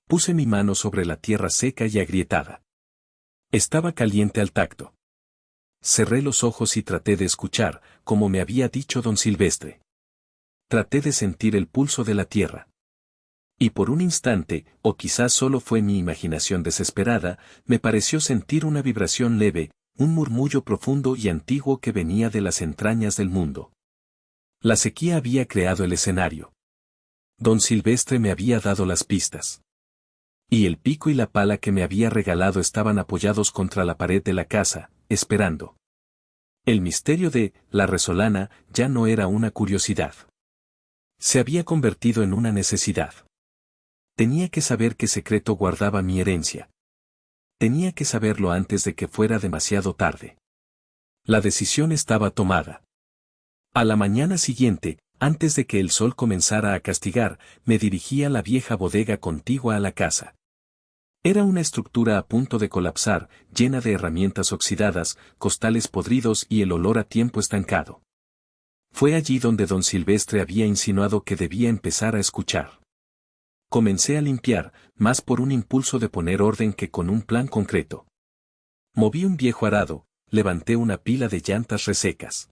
Puse mi mano sobre la tierra seca y agrietada. Estaba caliente al tacto. Cerré los ojos y traté de escuchar, como me había dicho don Silvestre. Traté de sentir el pulso de la tierra. Y por un instante, o quizás solo fue mi imaginación desesperada, me pareció sentir una vibración leve, un murmullo profundo y antiguo que venía de las entrañas del mundo. La sequía había creado el escenario. Don Silvestre me había dado las pistas. Y el pico y la pala que me había regalado estaban apoyados contra la pared de la casa, esperando. El misterio de la resolana ya no era una curiosidad. Se había convertido en una necesidad. Tenía que saber qué secreto guardaba mi herencia. Tenía que saberlo antes de que fuera demasiado tarde. La decisión estaba tomada. A la mañana siguiente, antes de que el sol comenzara a castigar, me dirigí a la vieja bodega contigua a la casa. Era una estructura a punto de colapsar, llena de herramientas oxidadas, costales podridos y el olor a tiempo estancado. Fue allí donde don Silvestre había insinuado que debía empezar a escuchar. Comencé a limpiar, más por un impulso de poner orden que con un plan concreto. Moví un viejo arado, levanté una pila de llantas resecas.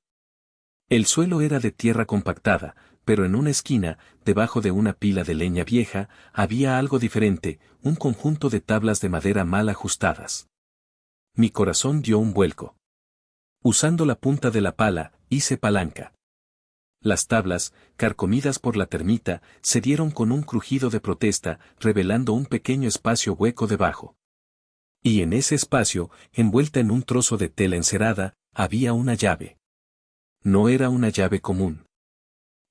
El suelo era de tierra compactada, pero en una esquina, debajo de una pila de leña vieja, había algo diferente, un conjunto de tablas de madera mal ajustadas. Mi corazón dio un vuelco. Usando la punta de la pala, hice palanca. Las tablas, carcomidas por la termita, se dieron con un crujido de protesta, revelando un pequeño espacio hueco debajo. Y en ese espacio, envuelta en un trozo de tela encerada, había una llave. No era una llave común.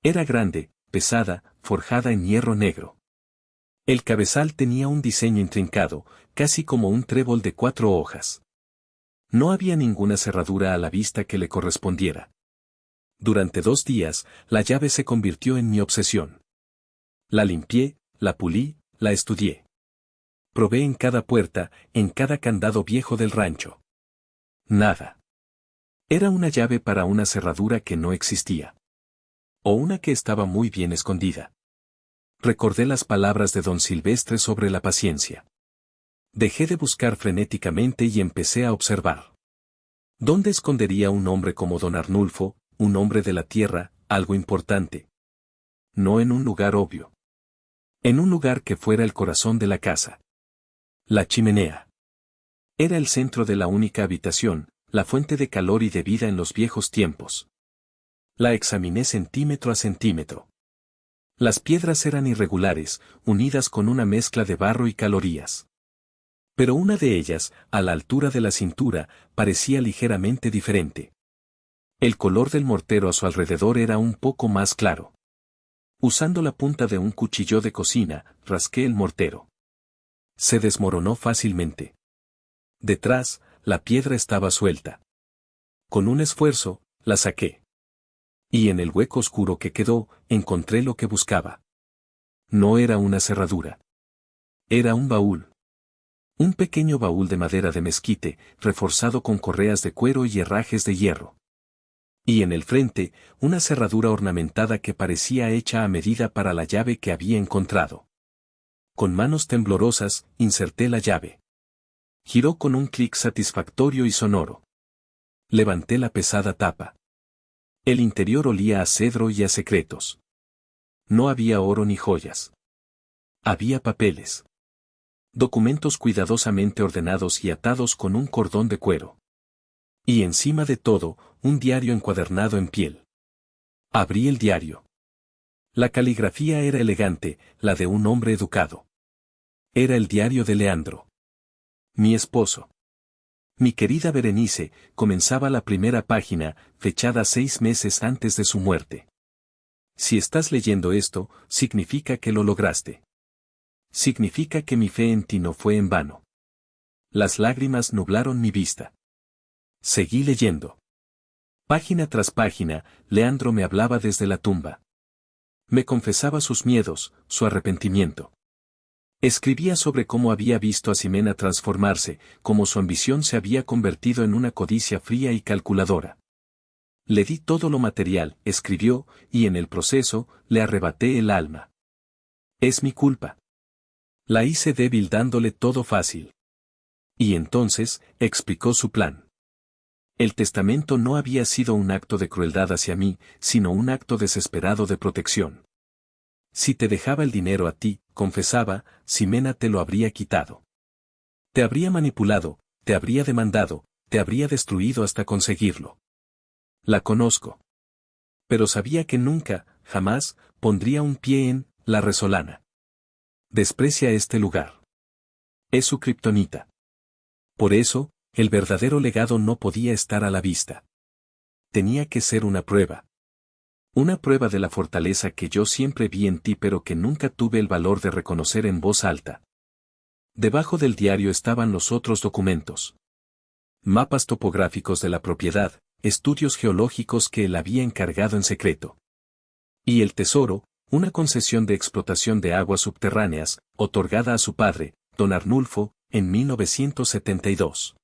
Era grande, pesada, forjada en hierro negro. El cabezal tenía un diseño intrincado, casi como un trébol de 4 hojas. No había ninguna cerradura a la vista que le correspondiera. Durante 2 días, la llave se convirtió en mi obsesión. La limpié, la pulí, la estudié. Probé en cada puerta, en cada candado viejo del rancho. Nada. Era una llave para una cerradura que no existía. O una que estaba muy bien escondida. Recordé las palabras de don Silvestre sobre la paciencia. Dejé de buscar frenéticamente y empecé a observar. ¿Dónde escondería un hombre como don Arnulfo, un hombre de la tierra, algo importante? No en un lugar obvio. En un lugar que fuera el corazón de la casa. La chimenea. Era el centro de la única habitación, la fuente de calor y de vida en los viejos tiempos. La examiné centímetro a centímetro. Las piedras eran irregulares, unidas con una mezcla de barro y calorías. Pero una de ellas, a la altura de la cintura, parecía ligeramente diferente. El color del mortero a su alrededor era un poco más claro. Usando la punta de un cuchillo de cocina, rasqué el mortero. Se desmoronó fácilmente. Detrás, la piedra estaba suelta. Con un esfuerzo, la saqué. Y en el hueco oscuro que quedó, encontré lo que buscaba. No era una cerradura. Era un baúl. Un pequeño baúl de madera de mezquite, reforzado con correas de cuero y herrajes de hierro. Y en el frente, una cerradura ornamentada que parecía hecha a medida para la llave que había encontrado. Con manos temblorosas, inserté la llave. Giró con un clic satisfactorio y sonoro. Levanté la pesada tapa. El interior olía a cedro y a secretos. No había oro ni joyas. Había papeles. Documentos cuidadosamente ordenados y atados con un cordón de cuero. Y encima de todo, un diario encuadernado en piel. Abrí el diario. La caligrafía era elegante, la de un hombre educado. Era el diario de Leandro. Mi esposo. Mi querida Berenice, comenzaba la primera página, fechada 6 meses antes de su muerte. Si estás leyendo esto, significa que lo lograste. Significa que mi fe en ti no fue en vano. Las lágrimas nublaron mi vista. Seguí leyendo. Página tras página, Leandro me hablaba desde la tumba. Me confesaba sus miedos, su arrepentimiento. Escribía sobre cómo había visto a Ximena transformarse, cómo su ambición se había convertido en una codicia fría y calculadora. Le di todo lo material, escribió, y en el proceso, le arrebaté el alma. Es mi culpa. La hice débil dándole todo fácil. Y entonces, explicó su plan. El testamento no había sido un acto de crueldad hacia mí, sino un acto desesperado de protección. Si te dejaba el dinero a ti, confesaba, Ximena te lo habría quitado. Te habría manipulado, te habría demandado, te habría destruido hasta conseguirlo. La conozco. Pero sabía que nunca, jamás, pondría un pie en La Resolana. Desprecia este lugar. Es su kriptonita. Por eso, el verdadero legado no podía estar a la vista. Tenía que ser una prueba. Una prueba de la fortaleza que yo siempre vi en ti pero que nunca tuve el valor de reconocer en voz alta. Debajo del diario estaban los otros documentos. Mapas topográficos de la propiedad, estudios geológicos que él había encargado en secreto. Y el tesoro, una concesión de explotación de aguas subterráneas, otorgada a su padre, don Arnulfo, en 1972.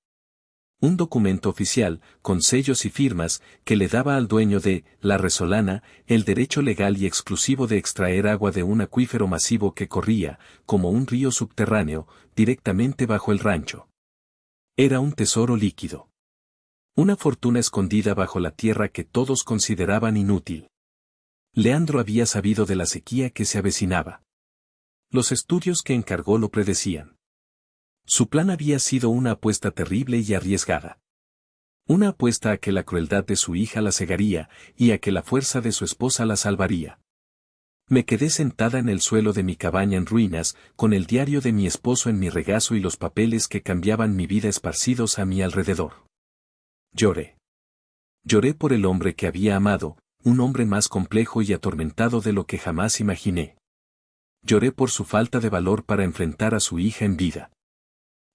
Un documento oficial, con sellos y firmas, que le daba al dueño de La Resolana el derecho legal y exclusivo de extraer agua de un acuífero masivo que corría, como un río subterráneo, directamente bajo el rancho. Era un tesoro líquido. Una fortuna escondida bajo la tierra que todos consideraban inútil. Leandro había sabido de la sequía que se avecinaba. Los estudios que encargó lo predecían. Su plan había sido una apuesta terrible y arriesgada. Una apuesta a que la crueldad de su hija la cegaría, y a que la fuerza de su esposa la salvaría. Me quedé sentada en el suelo de mi cabaña en ruinas, con el diario de mi esposo en mi regazo y los papeles que cambiaban mi vida esparcidos a mi alrededor. Lloré. Lloré por el hombre que había amado, un hombre más complejo y atormentado de lo que jamás imaginé. Lloré por su falta de valor para enfrentar a su hija en vida.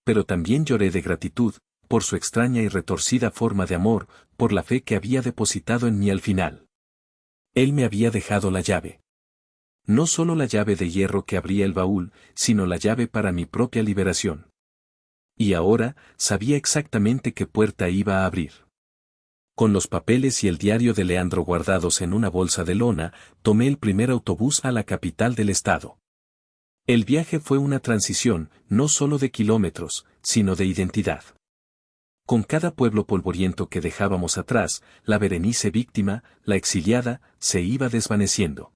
Pero también lloré de gratitud, por su extraña y retorcida forma de amor, por la fe que había depositado en mí al final. Él me había dejado la llave. No solo la llave de hierro que abría el baúl, sino la llave para mi propia liberación. Y ahora, sabía exactamente qué puerta iba a abrir. Con los papeles y el diario de Leandro guardados en una bolsa de lona, tomé el primer autobús a la capital del estado. El viaje fue una transición, no solo de kilómetros, sino de identidad. Con cada pueblo polvoriento que dejábamos atrás, la Berenice víctima, la exiliada, se iba desvaneciendo.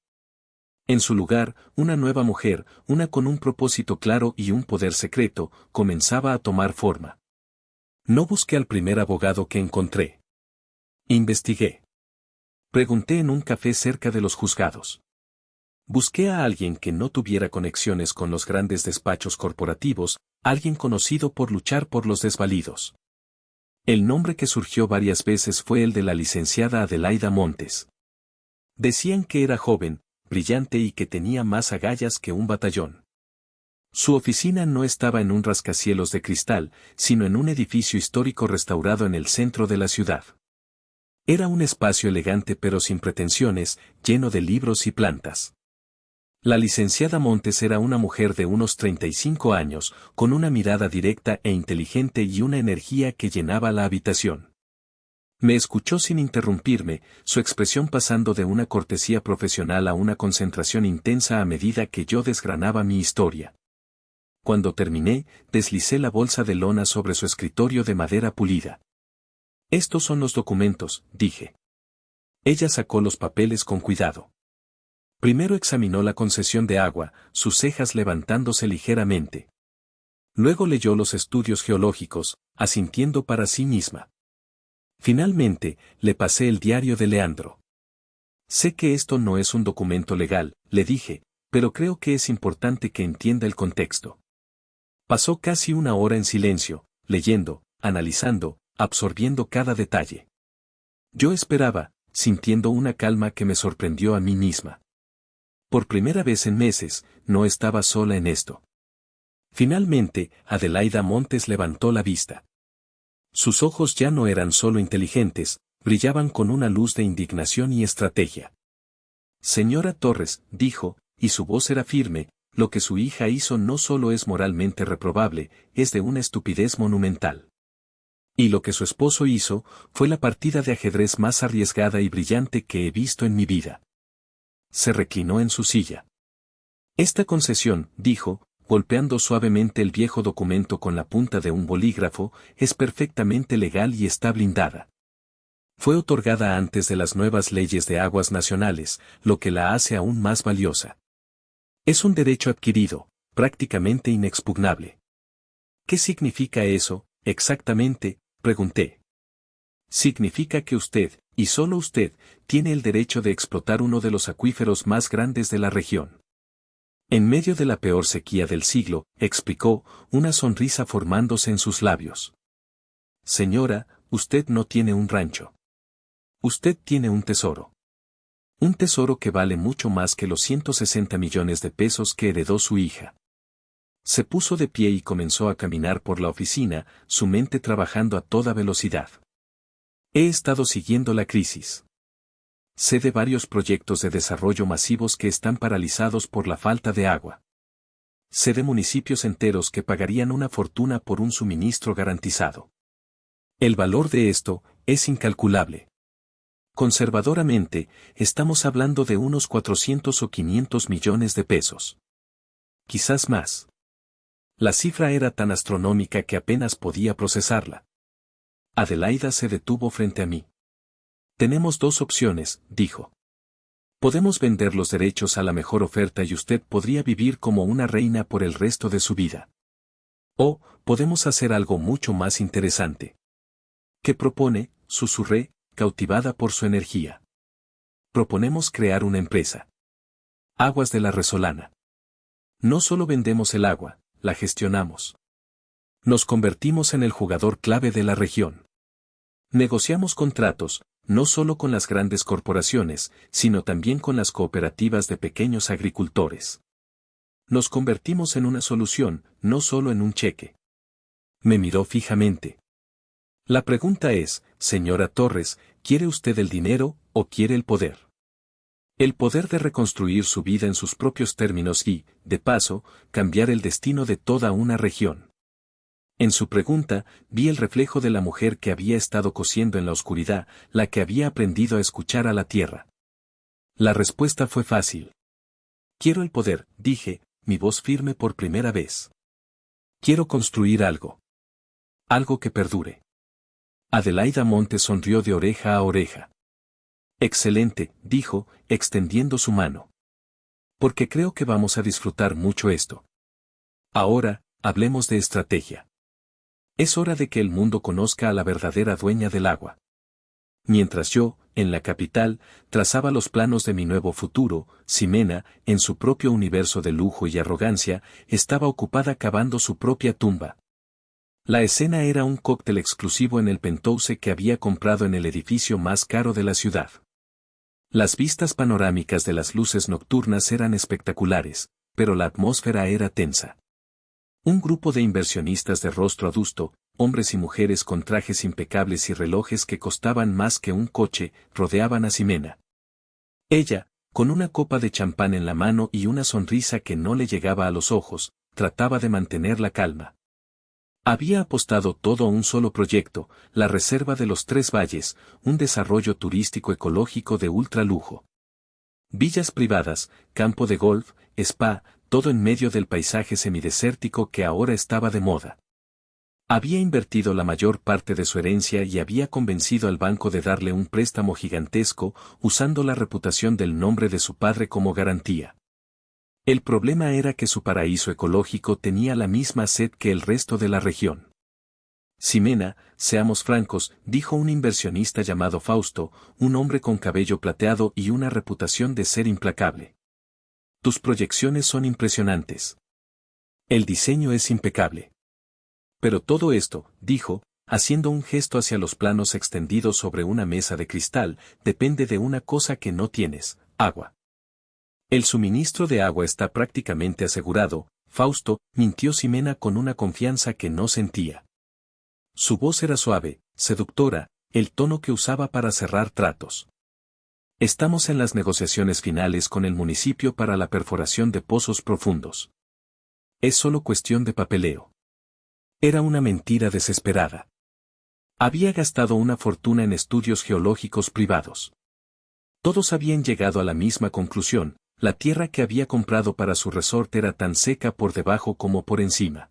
En su lugar, una nueva mujer, una con un propósito claro y un poder secreto, comenzaba a tomar forma. No busqué al primer abogado que encontré. Investigué. Pregunté en un café cerca de los juzgados. Busqué a alguien que no tuviera conexiones con los grandes despachos corporativos, alguien conocido por luchar por los desvalidos. El nombre que surgió varias veces fue el de la licenciada Adelaida Montes. Decían que era joven, brillante y que tenía más agallas que un batallón. Su oficina no estaba en un rascacielos de cristal, sino en un edificio histórico restaurado en el centro de la ciudad. Era un espacio elegante pero sin pretensiones, lleno de libros y plantas. La licenciada Montes era una mujer de unos 35 años, con una mirada directa e inteligente y una energía que llenaba la habitación. Me escuchó sin interrumpirme, su expresión pasando de una cortesía profesional a una concentración intensa a medida que yo desgranaba mi historia. Cuando terminé, deslicé la bolsa de lona sobre su escritorio de madera pulida. Estos son los documentos, dije. Ella sacó los papeles con cuidado. Primero examinó la concesión de agua, sus cejas levantándose ligeramente. Luego leyó los estudios geológicos, asintiendo para sí misma. Finalmente, le pasé el diario de Leandro. Sé que esto no es un documento legal, le dije, pero creo que es importante que entienda el contexto. Pasó casi una hora en silencio, leyendo, analizando, absorbiendo cada detalle. Yo esperaba, sintiendo una calma que me sorprendió a mí misma. Por primera vez en meses, no estaba sola en esto. Finalmente, Adelaida Montes levantó la vista. Sus ojos ya no eran solo inteligentes, brillaban con una luz de indignación y estrategia. Señora Torres, dijo, y su voz era firme, lo que su hija hizo no solo es moralmente reprobable, es de una estupidez monumental. Y lo que su esposo hizo, fue la partida de ajedrez más arriesgada y brillante que he visto en mi vida. Se reclinó en su silla. Esta concesión, dijo, golpeando suavemente el viejo documento con la punta de un bolígrafo, es perfectamente legal y está blindada. Fue otorgada antes de las nuevas leyes de aguas nacionales, lo que la hace aún más valiosa. Es un derecho adquirido, prácticamente inexpugnable. ¿Qué significa eso, exactamente?, pregunté. Significa que usted, y solo usted, tiene el derecho de explotar uno de los acuíferos más grandes de la región. En medio de la peor sequía del siglo, explicó, una sonrisa formándose en sus labios. Señora, usted no tiene un rancho. Usted tiene un tesoro. Un tesoro que vale mucho más que los 160 millones de pesos que heredó su hija. Se puso de pie y comenzó a caminar por la oficina, su mente trabajando a toda velocidad. He estado siguiendo la crisis. Sé de varios proyectos de desarrollo masivos que están paralizados por la falta de agua. Sé de municipios enteros que pagarían una fortuna por un suministro garantizado. El valor de esto es incalculable. Conservadoramente, estamos hablando de unos 400 o 500 millones de pesos. Quizás más. La cifra era tan astronómica que apenas podía procesarla. Adelaida se detuvo frente a mí. Tenemos dos opciones, dijo. Podemos vender los derechos a la mejor oferta y usted podría vivir como una reina por el resto de su vida. O, podemos hacer algo mucho más interesante. ¿Qué propone?, susurré, cautivada por su energía. Proponemos crear una empresa. Aguas de la Resolana. No solo vendemos el agua, la gestionamos. Nos convertimos en el jugador clave de la región. Negociamos contratos, no solo con las grandes corporaciones, sino también con las cooperativas de pequeños agricultores. Nos convertimos en una solución, no solo en un cheque. Me miró fijamente. La pregunta es, señora Torres, ¿quiere usted el dinero o quiere el poder? El poder de reconstruir su vida en sus propios términos y, de paso, cambiar el destino de toda una región. En su pregunta, vi el reflejo de la mujer que había estado cosiendo en la oscuridad, la que había aprendido a escuchar a la tierra. La respuesta fue fácil. Quiero el poder, dije, mi voz firme por primera vez. Quiero construir algo. Algo que perdure. Adelaida Montes sonrió de oreja a oreja. Excelente, dijo, extendiendo su mano. Porque creo que vamos a disfrutar mucho esto. Ahora, hablemos de estrategia. Es hora de que el mundo conozca a la verdadera dueña del agua. Mientras yo, en la capital, trazaba los planos de mi nuevo futuro. Ximena, en su propio universo de lujo y arrogancia, estaba ocupada cavando su propia tumba. La escena era un cóctel exclusivo en el penthouse que había comprado en el edificio más caro de la ciudad. Las vistas panorámicas de las luces nocturnas eran espectaculares, pero la atmósfera era tensa. Un grupo de inversionistas de rostro adusto, hombres y mujeres con trajes impecables y relojes que costaban más que un coche, rodeaban a Ximena. Ella, con una copa de champán en la mano y una sonrisa que no le llegaba a los ojos, trataba de mantener la calma. Había apostado todo a un solo proyecto, la Reserva de los Tres Valles, un desarrollo turístico ecológico de ultralujo. Villas privadas, campo de golf, spa, todo en medio del paisaje semidesértico que ahora estaba de moda. Había invertido la mayor parte de su herencia y había convencido al banco de darle un préstamo gigantesco, usando la reputación del nombre de su padre como garantía. El problema era que su paraíso ecológico tenía la misma sed que el resto de la región. Ximena, seamos francos, dijo un inversionista llamado Fausto, un hombre con cabello plateado y una reputación de ser implacable. Tus proyecciones son impresionantes. El diseño es impecable. Pero todo esto, dijo, haciendo un gesto hacia los planos extendidos sobre una mesa de cristal, depende de una cosa que no tienes, agua. El suministro de agua está prácticamente asegurado, Fausto, mintió Ximena con una confianza que no sentía. Su voz era suave, seductora, el tono que usaba para cerrar tratos. Estamos en las negociaciones finales con el municipio para la perforación de pozos profundos. Es solo cuestión de papeleo. Era una mentira desesperada. Había gastado una fortuna en estudios geológicos privados. Todos habían llegado a la misma conclusión. La tierra que había comprado para su resort era tan seca por debajo como por encima.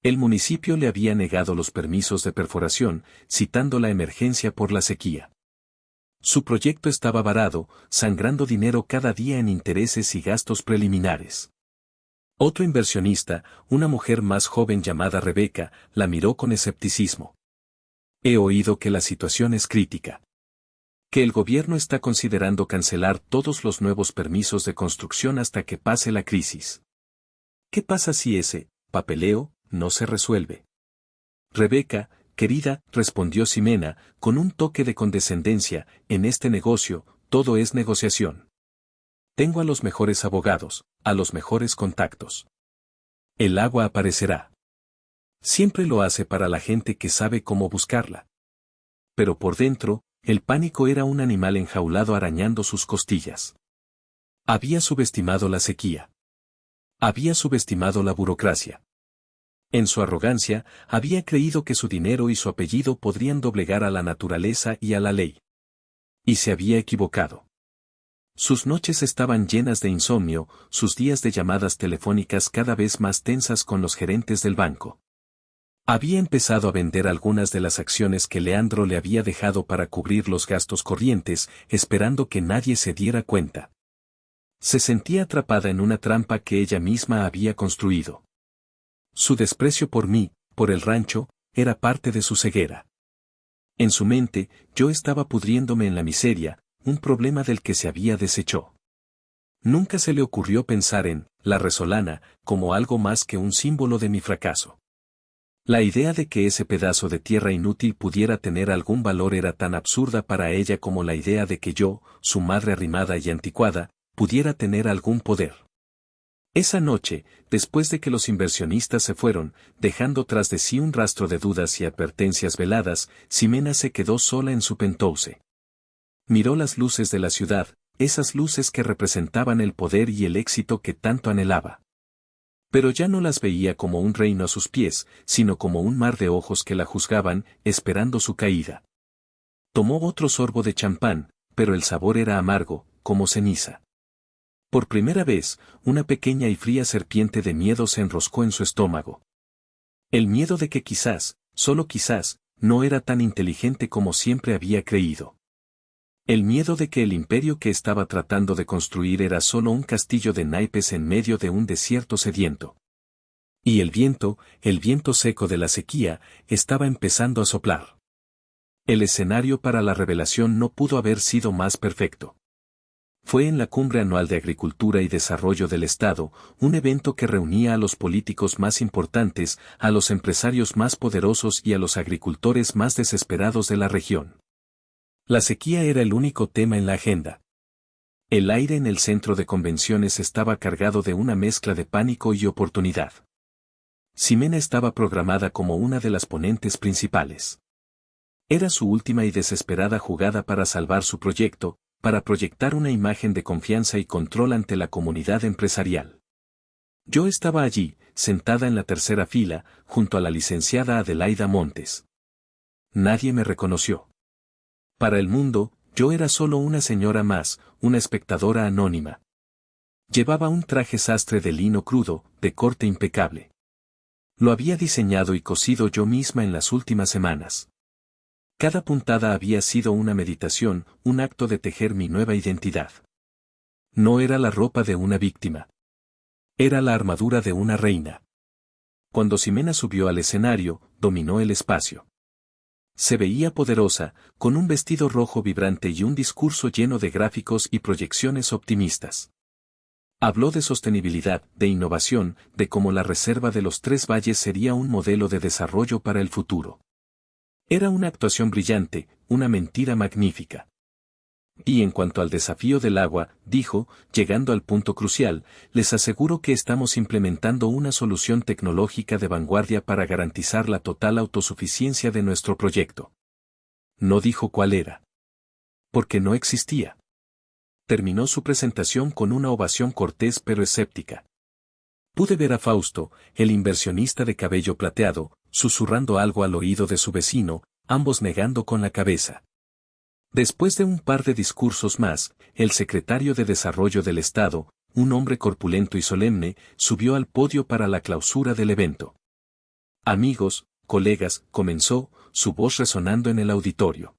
El municipio le había negado los permisos de perforación, citando la emergencia por la sequía. Su proyecto estaba varado, sangrando dinero cada día en intereses y gastos preliminares. Otro inversionista, una mujer más joven llamada Rebeca, la miró con escepticismo. He oído que la situación es crítica. Que el gobierno está considerando cancelar todos los nuevos permisos de construcción hasta que pase la crisis. ¿Qué pasa si ese papeleo no se resuelve? Rebeca, querida, respondió Ximena, con un toque de condescendencia, en este negocio, todo es negociación. Tengo a los mejores abogados, a los mejores contactos. El agua aparecerá. Siempre lo hace para la gente que sabe cómo buscarla. Pero por dentro, el pánico era un animal enjaulado arañando sus costillas. Había subestimado la sequía. Había subestimado la burocracia. En su arrogancia, había creído que su dinero y su apellido podrían doblegar a la naturaleza y a la ley. Y se había equivocado. Sus noches estaban llenas de insomnio, sus días de llamadas telefónicas cada vez más tensas con los gerentes del banco. Había empezado a vender algunas de las acciones que Leandro le había dejado para cubrir los gastos corrientes, esperando que nadie se diera cuenta. Se sentía atrapada en una trampa que ella misma había construido. Su desprecio por mí, por el rancho, era parte de su ceguera. En su mente, yo estaba pudriéndome en la miseria, un problema del que se había deshecho. Nunca se le ocurrió pensar en la Resolana como algo más que un símbolo de mi fracaso. La idea de que ese pedazo de tierra inútil pudiera tener algún valor era tan absurda para ella como la idea de que yo, su madre arrimada y anticuada, pudiera tener algún poder. Esa noche, después de que los inversionistas se fueron, dejando tras de sí un rastro de dudas y advertencias veladas, Ximena se quedó sola en su penthouse. Miró las luces de la ciudad, esas luces que representaban el poder y el éxito que tanto anhelaba. Pero ya no las veía como un reino a sus pies, sino como un mar de ojos que la juzgaban, esperando su caída. Tomó otro sorbo de champán, pero el sabor era amargo, como ceniza. Por primera vez, una pequeña y fría serpiente de miedo se enroscó en su estómago. El miedo de que quizás, solo quizás, no era tan inteligente como siempre había creído. El miedo de que el imperio que estaba tratando de construir era solo un castillo de naipes en medio de un desierto sediento. Y el viento seco de la sequía, estaba empezando a soplar. El escenario para la revelación no pudo haber sido más perfecto. Fue en la Cumbre Anual de Agricultura y Desarrollo del Estado, un evento que reunía a los políticos más importantes, a los empresarios más poderosos y a los agricultores más desesperados de la región. La sequía era el único tema en la agenda. El aire en el centro de convenciones estaba cargado de una mezcla de pánico y oportunidad. Ximena estaba programada como una de las ponentes principales. Era su última y desesperada jugada para salvar su proyecto, para proyectar una imagen de confianza y control ante la comunidad empresarial. Yo estaba allí, sentada en la tercera fila, junto a la licenciada Adelaida Montes. Nadie me reconoció. Para el mundo, yo era solo una señora más, una espectadora anónima. Llevaba un traje sastre de lino crudo, de corte impecable. Lo había diseñado y cosido yo misma en las últimas semanas. Cada puntada había sido una meditación, un acto de tejer mi nueva identidad. No era la ropa de una víctima. Era la armadura de una reina. Cuando Ximena subió al escenario, dominó el espacio. Se veía poderosa, con un vestido rojo vibrante y un discurso lleno de gráficos y proyecciones optimistas. Habló de sostenibilidad, de innovación, de cómo la reserva de los Tres Valles sería un modelo de desarrollo para el futuro. Era una actuación brillante, una mentira magnífica. Y en cuanto al desafío del agua, dijo, llegando al punto crucial, les aseguro que estamos implementando una solución tecnológica de vanguardia para garantizar la total autosuficiencia de nuestro proyecto. No dijo cuál era. Porque no existía. Terminó su presentación con una ovación cortés pero escéptica. Pude ver a Fausto, el inversionista de cabello plateado, susurrando algo al oído de su vecino, ambos negando con la cabeza. Después de un par de discursos más, el secretario de Desarrollo del Estado, un hombre corpulento y solemne, subió al podio para la clausura del evento. Amigos, colegas, comenzó, su voz resonando en el auditorio.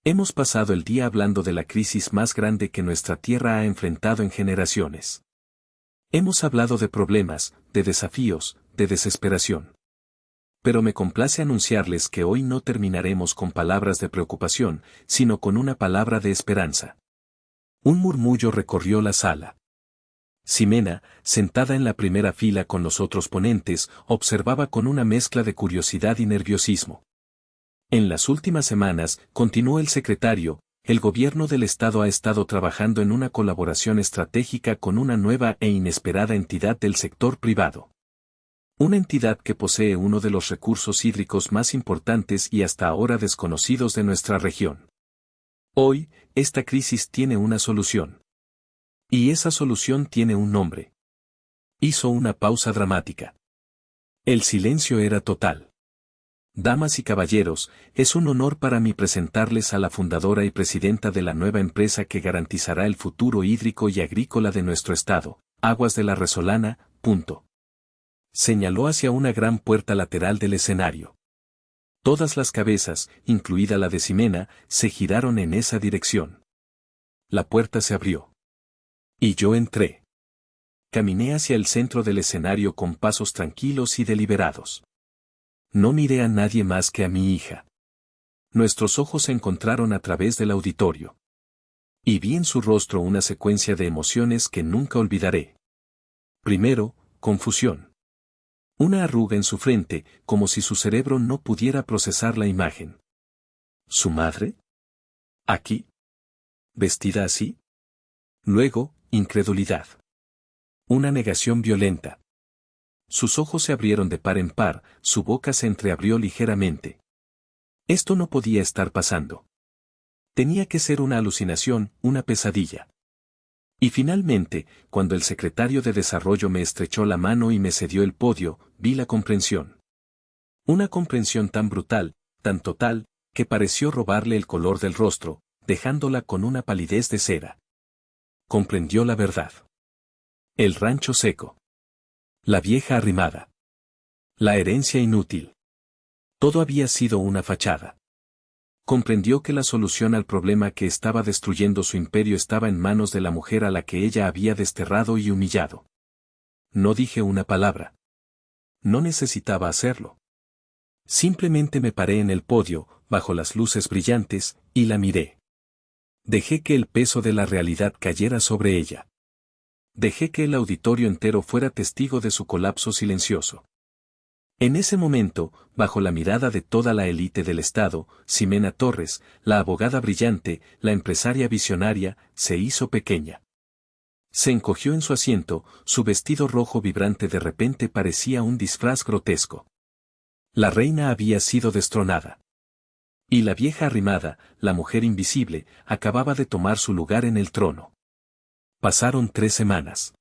Hemos pasado el día hablando de la crisis más grande que nuestra tierra ha enfrentado en generaciones. Hemos hablado de problemas, de desafíos, de desesperación. Pero me complace anunciarles que hoy no terminaremos con palabras de preocupación, sino con una palabra de esperanza. Un murmullo recorrió la sala. Ximena, sentada en la primera fila con los otros ponentes, observaba con una mezcla de curiosidad y nerviosismo. En las últimas semanas, continuó el secretario, el gobierno del Estado ha estado trabajando en una colaboración estratégica con una nueva e inesperada entidad del sector privado. Una entidad que posee uno de los recursos hídricos más importantes y hasta ahora desconocidos de nuestra región. Hoy, esta crisis tiene una solución. Y esa solución tiene un nombre. Hizo una pausa dramática. El silencio era total. Damas y caballeros, es un honor para mí presentarles a la fundadora y presidenta de la nueva empresa que garantizará el futuro hídrico y agrícola de nuestro estado, Aguas de la Resolana. Señaló hacia una gran puerta lateral del escenario. Todas las cabezas, incluida la de Ximena, se giraron en esa dirección. La puerta se abrió. Y yo entré. Caminé hacia el centro del escenario con pasos tranquilos y deliberados. No miré a nadie más que a mi hija. Nuestros ojos se encontraron a través del auditorio. Y vi en su rostro una secuencia de emociones que nunca olvidaré. Primero, confusión. Una arruga en su frente, como si su cerebro no pudiera procesar la imagen. ¿Su madre? ¿Aquí? ¿Vestida así? Luego, incredulidad. Una negación violenta. Sus ojos se abrieron de par en par, su boca se entreabrió ligeramente. Esto no podía estar pasando. Tenía que ser una alucinación, una pesadilla. Y finalmente, cuando el secretario de Desarrollo me estrechó la mano y me cedió el podio, vi la comprensión. Una comprensión tan brutal, tan total, que pareció robarle el color del rostro, dejándola con una palidez de cera. Comprendió la verdad. El rancho seco. La vieja arrimada. La herencia inútil. Todo había sido una fachada. Comprendió que la solución al problema que estaba destruyendo su imperio estaba en manos de la mujer a la que ella había desterrado y humillado. No dije una palabra. No necesitaba hacerlo. Simplemente me paré en el podio, bajo las luces brillantes, y la miré. Dejé que el peso de la realidad cayera sobre ella. Dejé que el auditorio entero fuera testigo de su colapso silencioso. En ese momento, bajo la mirada de toda la élite del Estado, Ximena Torres, la abogada brillante, la empresaria visionaria, se hizo pequeña. Se encogió en su asiento, su vestido rojo vibrante de repente parecía un disfraz grotesco. La reina había sido destronada. Y la vieja arrimada, la mujer invisible, acababa de tomar su lugar en el trono. Pasaron 3 semanas.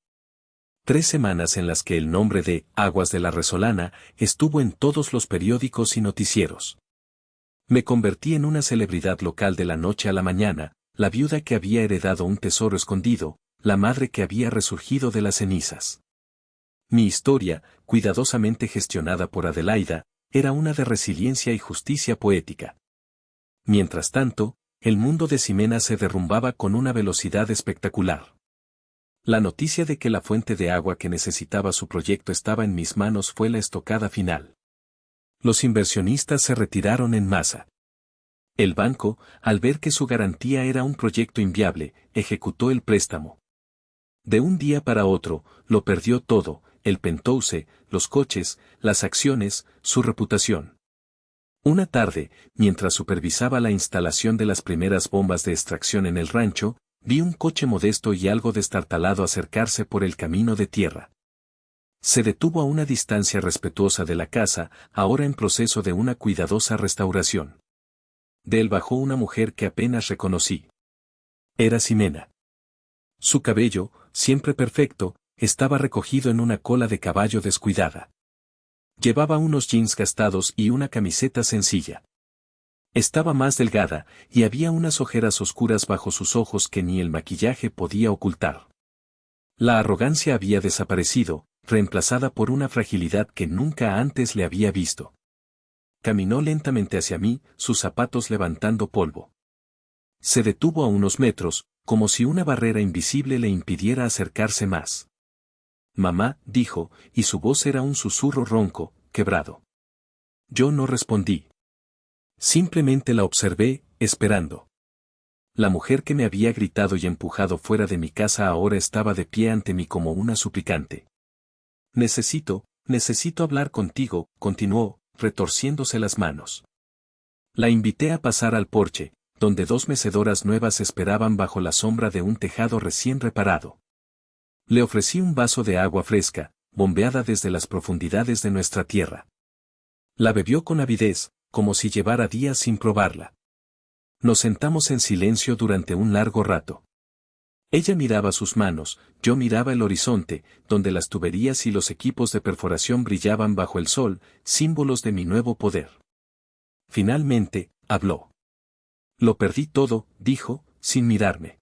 3 semanas en las que el nombre de Aguas de la Resolana estuvo en todos los periódicos y noticieros. Me convertí en una celebridad local de la noche a la mañana, la viuda que había heredado un tesoro escondido, la madre que había resurgido de las cenizas. Mi historia, cuidadosamente gestionada por Adelaida, era una de resiliencia y justicia poética. Mientras tanto, el mundo de Ximena se derrumbaba con una velocidad espectacular. La noticia de que la fuente de agua que necesitaba su proyecto estaba en mis manos fue la estocada final. Los inversionistas se retiraron en masa. El banco, al ver que su garantía era un proyecto inviable, ejecutó el préstamo. De un día para otro, lo perdió todo, el penthouse, los coches, las acciones, su reputación. Una tarde, mientras supervisaba la instalación de las primeras bombas de extracción en el rancho, vi un coche modesto y algo destartalado acercarse por el camino de tierra. Se detuvo a una distancia respetuosa de la casa, ahora en proceso de una cuidadosa restauración. De él bajó una mujer que apenas reconocí. Era Ximena. Su cabello, siempre perfecto, estaba recogido en una cola de caballo descuidada. Llevaba unos jeans gastados y una camiseta sencilla. Estaba más delgada, y había unas ojeras oscuras bajo sus ojos que ni el maquillaje podía ocultar. La arrogancia había desaparecido, reemplazada por una fragilidad que nunca antes le había visto. Caminó lentamente hacia mí, sus zapatos levantando polvo. Se detuvo a unos metros, como si una barrera invisible le impidiera acercarse más. Mamá, dijo, y su voz era un susurro ronco, quebrado. Yo no respondí. Simplemente la observé, esperando. La mujer que me había gritado y empujado fuera de mi casa ahora estaba de pie ante mí como una suplicante. Necesito hablar contigo, continuó, retorciéndose las manos. La invité a pasar al porche, donde 2 mecedoras nuevas esperaban bajo la sombra de un tejado recién reparado. Le ofrecí un vaso de agua fresca, bombeada desde las profundidades de nuestra tierra. La bebió con avidez, como si llevara días sin probarla. Nos sentamos en silencio durante un largo rato. Ella miraba sus manos, yo miraba el horizonte, donde las tuberías y los equipos de perforación brillaban bajo el sol, símbolos de mi nuevo poder. Finalmente, habló. Lo perdí todo, dijo, sin mirarme.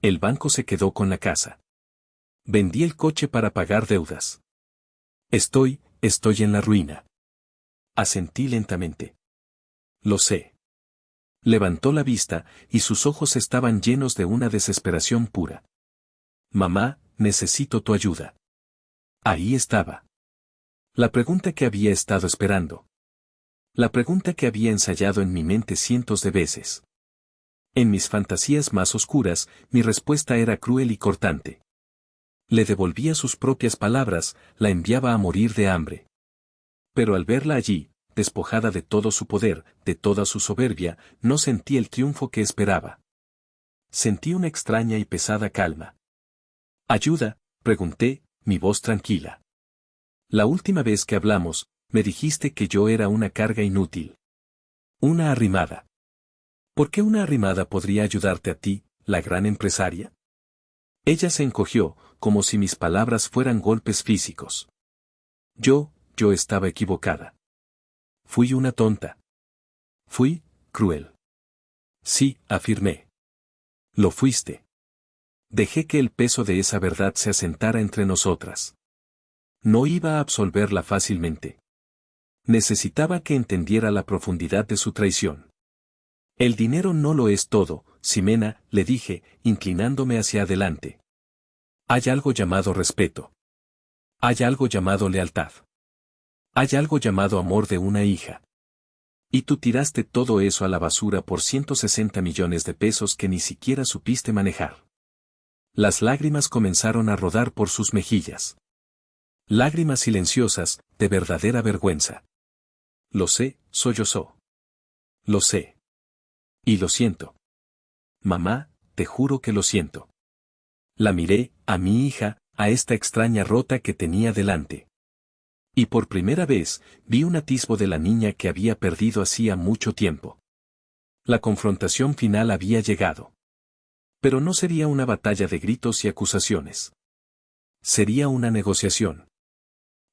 El banco se quedó con la casa. Vendí el coche para pagar deudas. Estoy en la ruina. Asentí lentamente. Lo sé. Levantó la vista, y sus ojos estaban llenos de una desesperación pura. Mamá, necesito tu ayuda. Ahí estaba. La pregunta que había estado esperando. La pregunta que había ensayado en mi mente cientos de veces. En mis fantasías más oscuras, mi respuesta era cruel y cortante. Le devolvía sus propias palabras, la enviaba a morir de hambre. Pero al verla allí, despojada de todo su poder, de toda su soberbia, no sentí el triunfo que esperaba. Sentí una extraña y pesada calma. ¿Ayuda?, pregunté, mi voz tranquila. La última vez que hablamos, me dijiste que yo era una carga inútil. Una arrimada. ¿Por qué una arrimada podría ayudarte a ti, la gran empresaria? Ella se encogió, como si mis palabras fueran golpes físicos. Yo estaba equivocada. Fui una tonta. Fui cruel. Sí, afirmé. Lo fuiste. Dejé que el peso de esa verdad se asentara entre nosotras. No iba a absolverla fácilmente. Necesitaba que entendiera la profundidad de su traición. El dinero no lo es todo, Ximena, le dije, inclinándome hacia adelante. Hay algo llamado respeto. Hay algo llamado lealtad. Hay algo llamado amor de una hija. Y tú tiraste todo eso a la basura por 160 millones de pesos que ni siquiera supiste manejar. Las lágrimas comenzaron a rodar por sus mejillas. Lágrimas silenciosas, de verdadera vergüenza. Lo sé, sollozó. Lo sé. Y lo siento. Mamá, te juro que lo siento. La miré, a mi hija, a esta extraña rota que tenía delante. Y por primera vez, vi un atisbo de la niña que había perdido hacía mucho tiempo. La confrontación final había llegado. Pero no sería una batalla de gritos y acusaciones. Sería una negociación.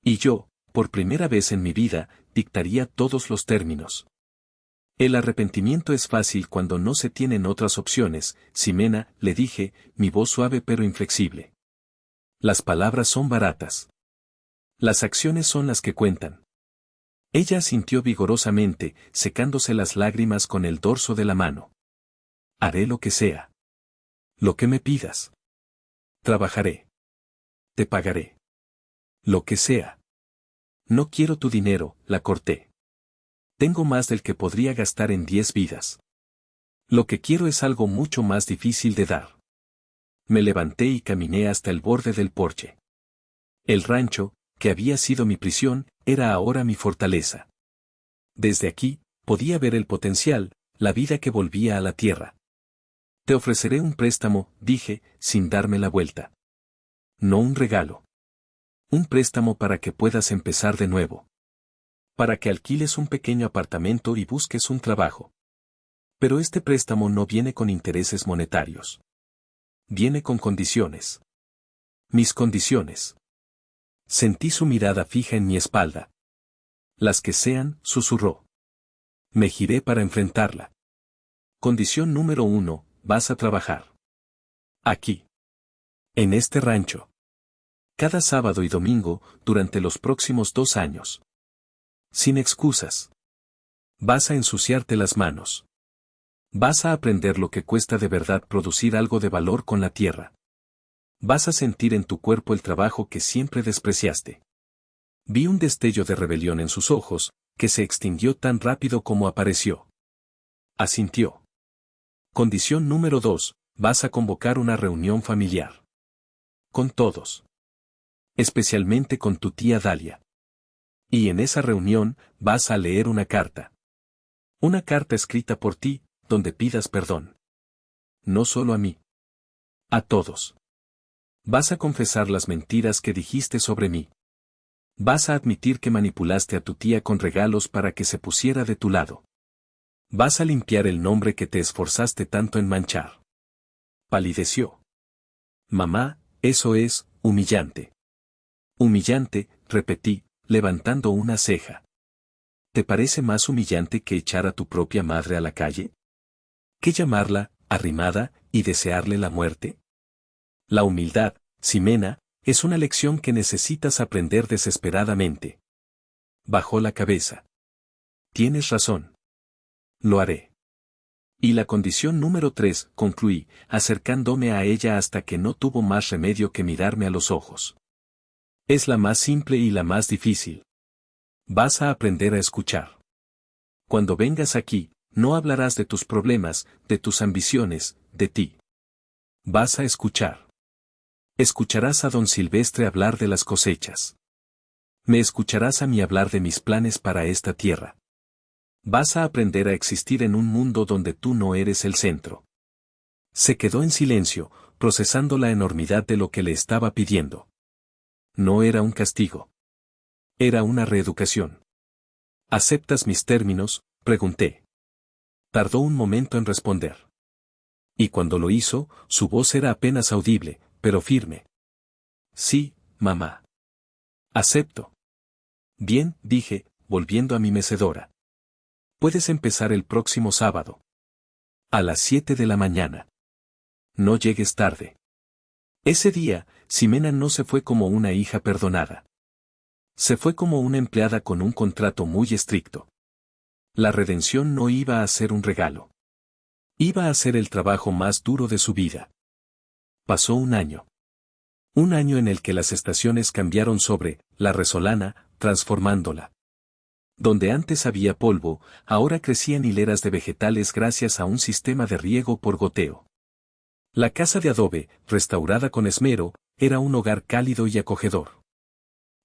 Y yo, por primera vez en mi vida, dictaría todos los términos. El arrepentimiento es fácil cuando no se tienen otras opciones, Ximena, le dije, mi voz suave pero inflexible. Las palabras son baratas. Las acciones son las que cuentan. Ella asintió vigorosamente, secándose las lágrimas con el dorso de la mano. Haré lo que sea. Lo que me pidas. Trabajaré. Te pagaré. Lo que sea. No quiero tu dinero, la corté. Tengo más del que podría gastar en 10 vidas. Lo que quiero es algo mucho más difícil de dar. Me levanté y caminé hasta el borde del porche. El rancho, que había sido mi prisión, era ahora mi fortaleza. Desde aquí, podía ver el potencial, la vida que volvía a la tierra. Te ofreceré un préstamo, dije, sin darme la vuelta. No un regalo. Un préstamo para que puedas empezar de nuevo. Para que alquiles un pequeño apartamento y busques un trabajo. Pero este préstamo no viene con intereses monetarios. Viene con condiciones. Mis condiciones. Sentí su mirada fija en mi espalda. Las que sean, susurró. Me giré para enfrentarla. Condición número 1, vas a trabajar. Aquí. En este rancho. Cada sábado y domingo, durante los próximos 2 años. Sin excusas. Vas a ensuciarte las manos. Vas a aprender lo que cuesta de verdad producir algo de valor con la tierra. Vas a sentir en tu cuerpo el trabajo que siempre despreciaste. Vi un destello de rebelión en sus ojos, que se extinguió tan rápido como apareció. Asintió. Condición número 2, vas a convocar una reunión familiar. Con todos. Especialmente con tu tía Dalia. Y en esa reunión, vas a leer una carta. Una carta escrita por ti, donde pidas perdón. No solo a mí. A todos. Vas a confesar las mentiras que dijiste sobre mí. Vas a admitir que manipulaste a tu tía con regalos para que se pusiera de tu lado. Vas a limpiar el nombre que te esforzaste tanto en manchar. Palideció. Mamá, eso es, humillante. Humillante, repetí, levantando una ceja. ¿Te parece más humillante que echar a tu propia madre a la calle? ¿Que llamarla, arrimada, y desearle la muerte? La humildad, Ximena, es una lección que necesitas aprender desesperadamente. Bajó la cabeza. Tienes razón. Lo haré. Y la condición número 3, concluí, acercándome a ella hasta que no tuvo más remedio que mirarme a los ojos. Es la más simple y la más difícil. Vas a aprender a escuchar. Cuando vengas aquí, no hablarás de tus problemas, de tus ambiciones, de ti. Vas a escuchar. Escucharás a don Silvestre hablar de las cosechas. Me escucharás a mí hablar de mis planes para esta tierra. Vas a aprender a existir en un mundo donde tú no eres el centro. Se quedó en silencio, procesando la enormidad de lo que le estaba pidiendo. No era un castigo. Era una reeducación. ¿Aceptas mis términos?, pregunté. Tardó un momento en responder. Y cuando lo hizo, su voz era apenas audible, pero firme. Sí, mamá. Acepto. Bien, dije, volviendo a mi mecedora. Puedes empezar el próximo sábado. A las 7 de la mañana. No llegues tarde. Ese día, Ximena no se fue como una hija perdonada. Se fue como una empleada con un contrato muy estricto. La redención no iba a ser un regalo. Iba a ser el trabajo más duro de su vida. Pasó un año. Un año en el que las estaciones cambiaron sobre La Resolana, transformándola. Donde antes había polvo, ahora crecían hileras de vegetales gracias a un sistema de riego por goteo. La casa de adobe, restaurada con esmero, era un hogar cálido y acogedor.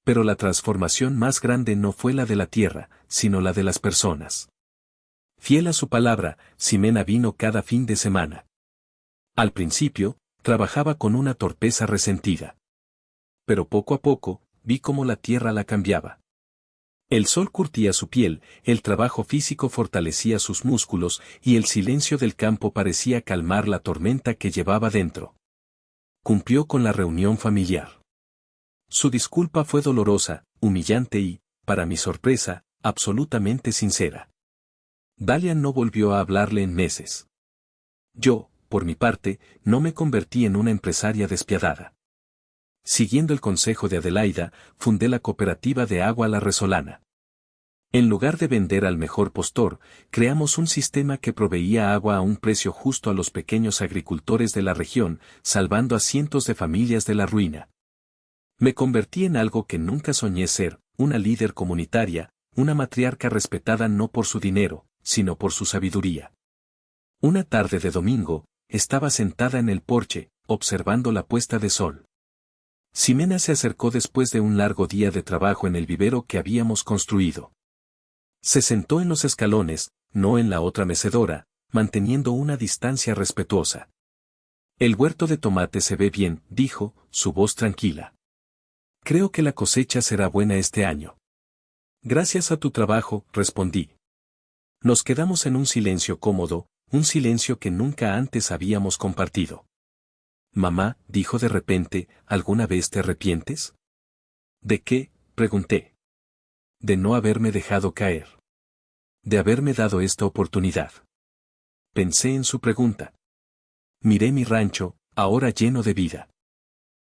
Pero la transformación más grande no fue la de la tierra, sino la de las personas. Fiel a su palabra, Ximena vino cada fin de semana. Al principio, trabajaba con una torpeza resentida. Pero poco a poco, vi cómo la tierra la cambiaba. El sol curtía su piel, el trabajo físico fortalecía sus músculos y el silencio del campo parecía calmar la tormenta que llevaba dentro. Cumplió con la reunión familiar. Su disculpa fue dolorosa, humillante y, para mi sorpresa, absolutamente sincera. Dalia no volvió a hablarle en meses. Yo, por mi parte, no me convertí en una empresaria despiadada. Siguiendo el consejo de Adelaida, fundé la cooperativa de agua La Resolana. En lugar de vender al mejor postor, creamos un sistema que proveía agua a un precio justo a los pequeños agricultores de la región, salvando a cientos de familias de la ruina. Me convertí en algo que nunca soñé ser, una líder comunitaria, una matriarca respetada no por su dinero, sino por su sabiduría. Una tarde de domingo, estaba sentada en el porche, observando la puesta de sol. Ximena se acercó después de un largo día de trabajo en el vivero que habíamos construido. Se sentó en los escalones, no en la otra mecedora, manteniendo una distancia respetuosa. El huerto de tomate se ve bien, dijo, su voz tranquila. Creo que la cosecha será buena este año. Gracias a tu trabajo, respondí. Nos quedamos en un silencio cómodo, un silencio que nunca antes habíamos compartido. Mamá, dijo de repente, ¿alguna vez te arrepientes? ¿De qué?, pregunté. De no haberme dejado caer. De haberme dado esta oportunidad. Pensé en su pregunta. Miré mi rancho, ahora lleno de vida.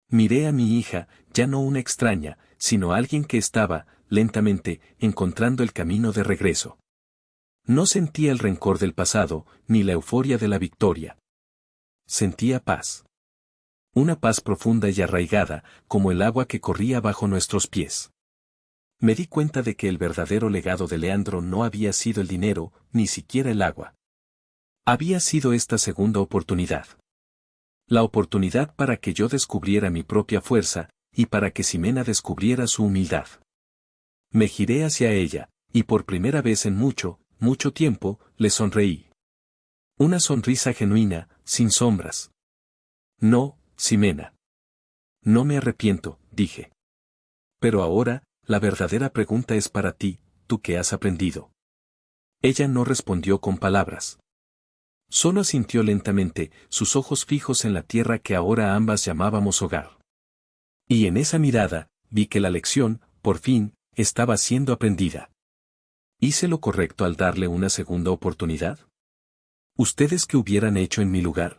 Miré a mi hija, ya no una extraña, sino alguien que estaba, lentamente, encontrando el camino de regreso. No sentía el rencor del pasado, ni la euforia de la victoria. Sentía paz. Una paz profunda y arraigada, como el agua que corría bajo nuestros pies. Me di cuenta de que el verdadero legado de Leandro no había sido el dinero, ni siquiera el agua. Había sido esta segunda oportunidad. La oportunidad para que yo descubriera mi propia fuerza, y para que Ximena descubriera su humildad. Me giré hacia ella, y por primera vez en mucho, mucho tiempo, le sonreí. Una sonrisa genuina, sin sombras. No, Ximena. No me arrepiento, dije. Pero ahora, la verdadera pregunta es para ti, ¿tú qué has aprendido? Ella no respondió con palabras. Solo asintió lentamente, sus ojos fijos en la tierra que ahora ambas llamábamos hogar. Y en esa mirada, vi que la lección, por fin, estaba siendo aprendida. ¿Hice lo correcto al darle una segunda oportunidad? ¿Ustedes qué hubieran hecho en mi lugar?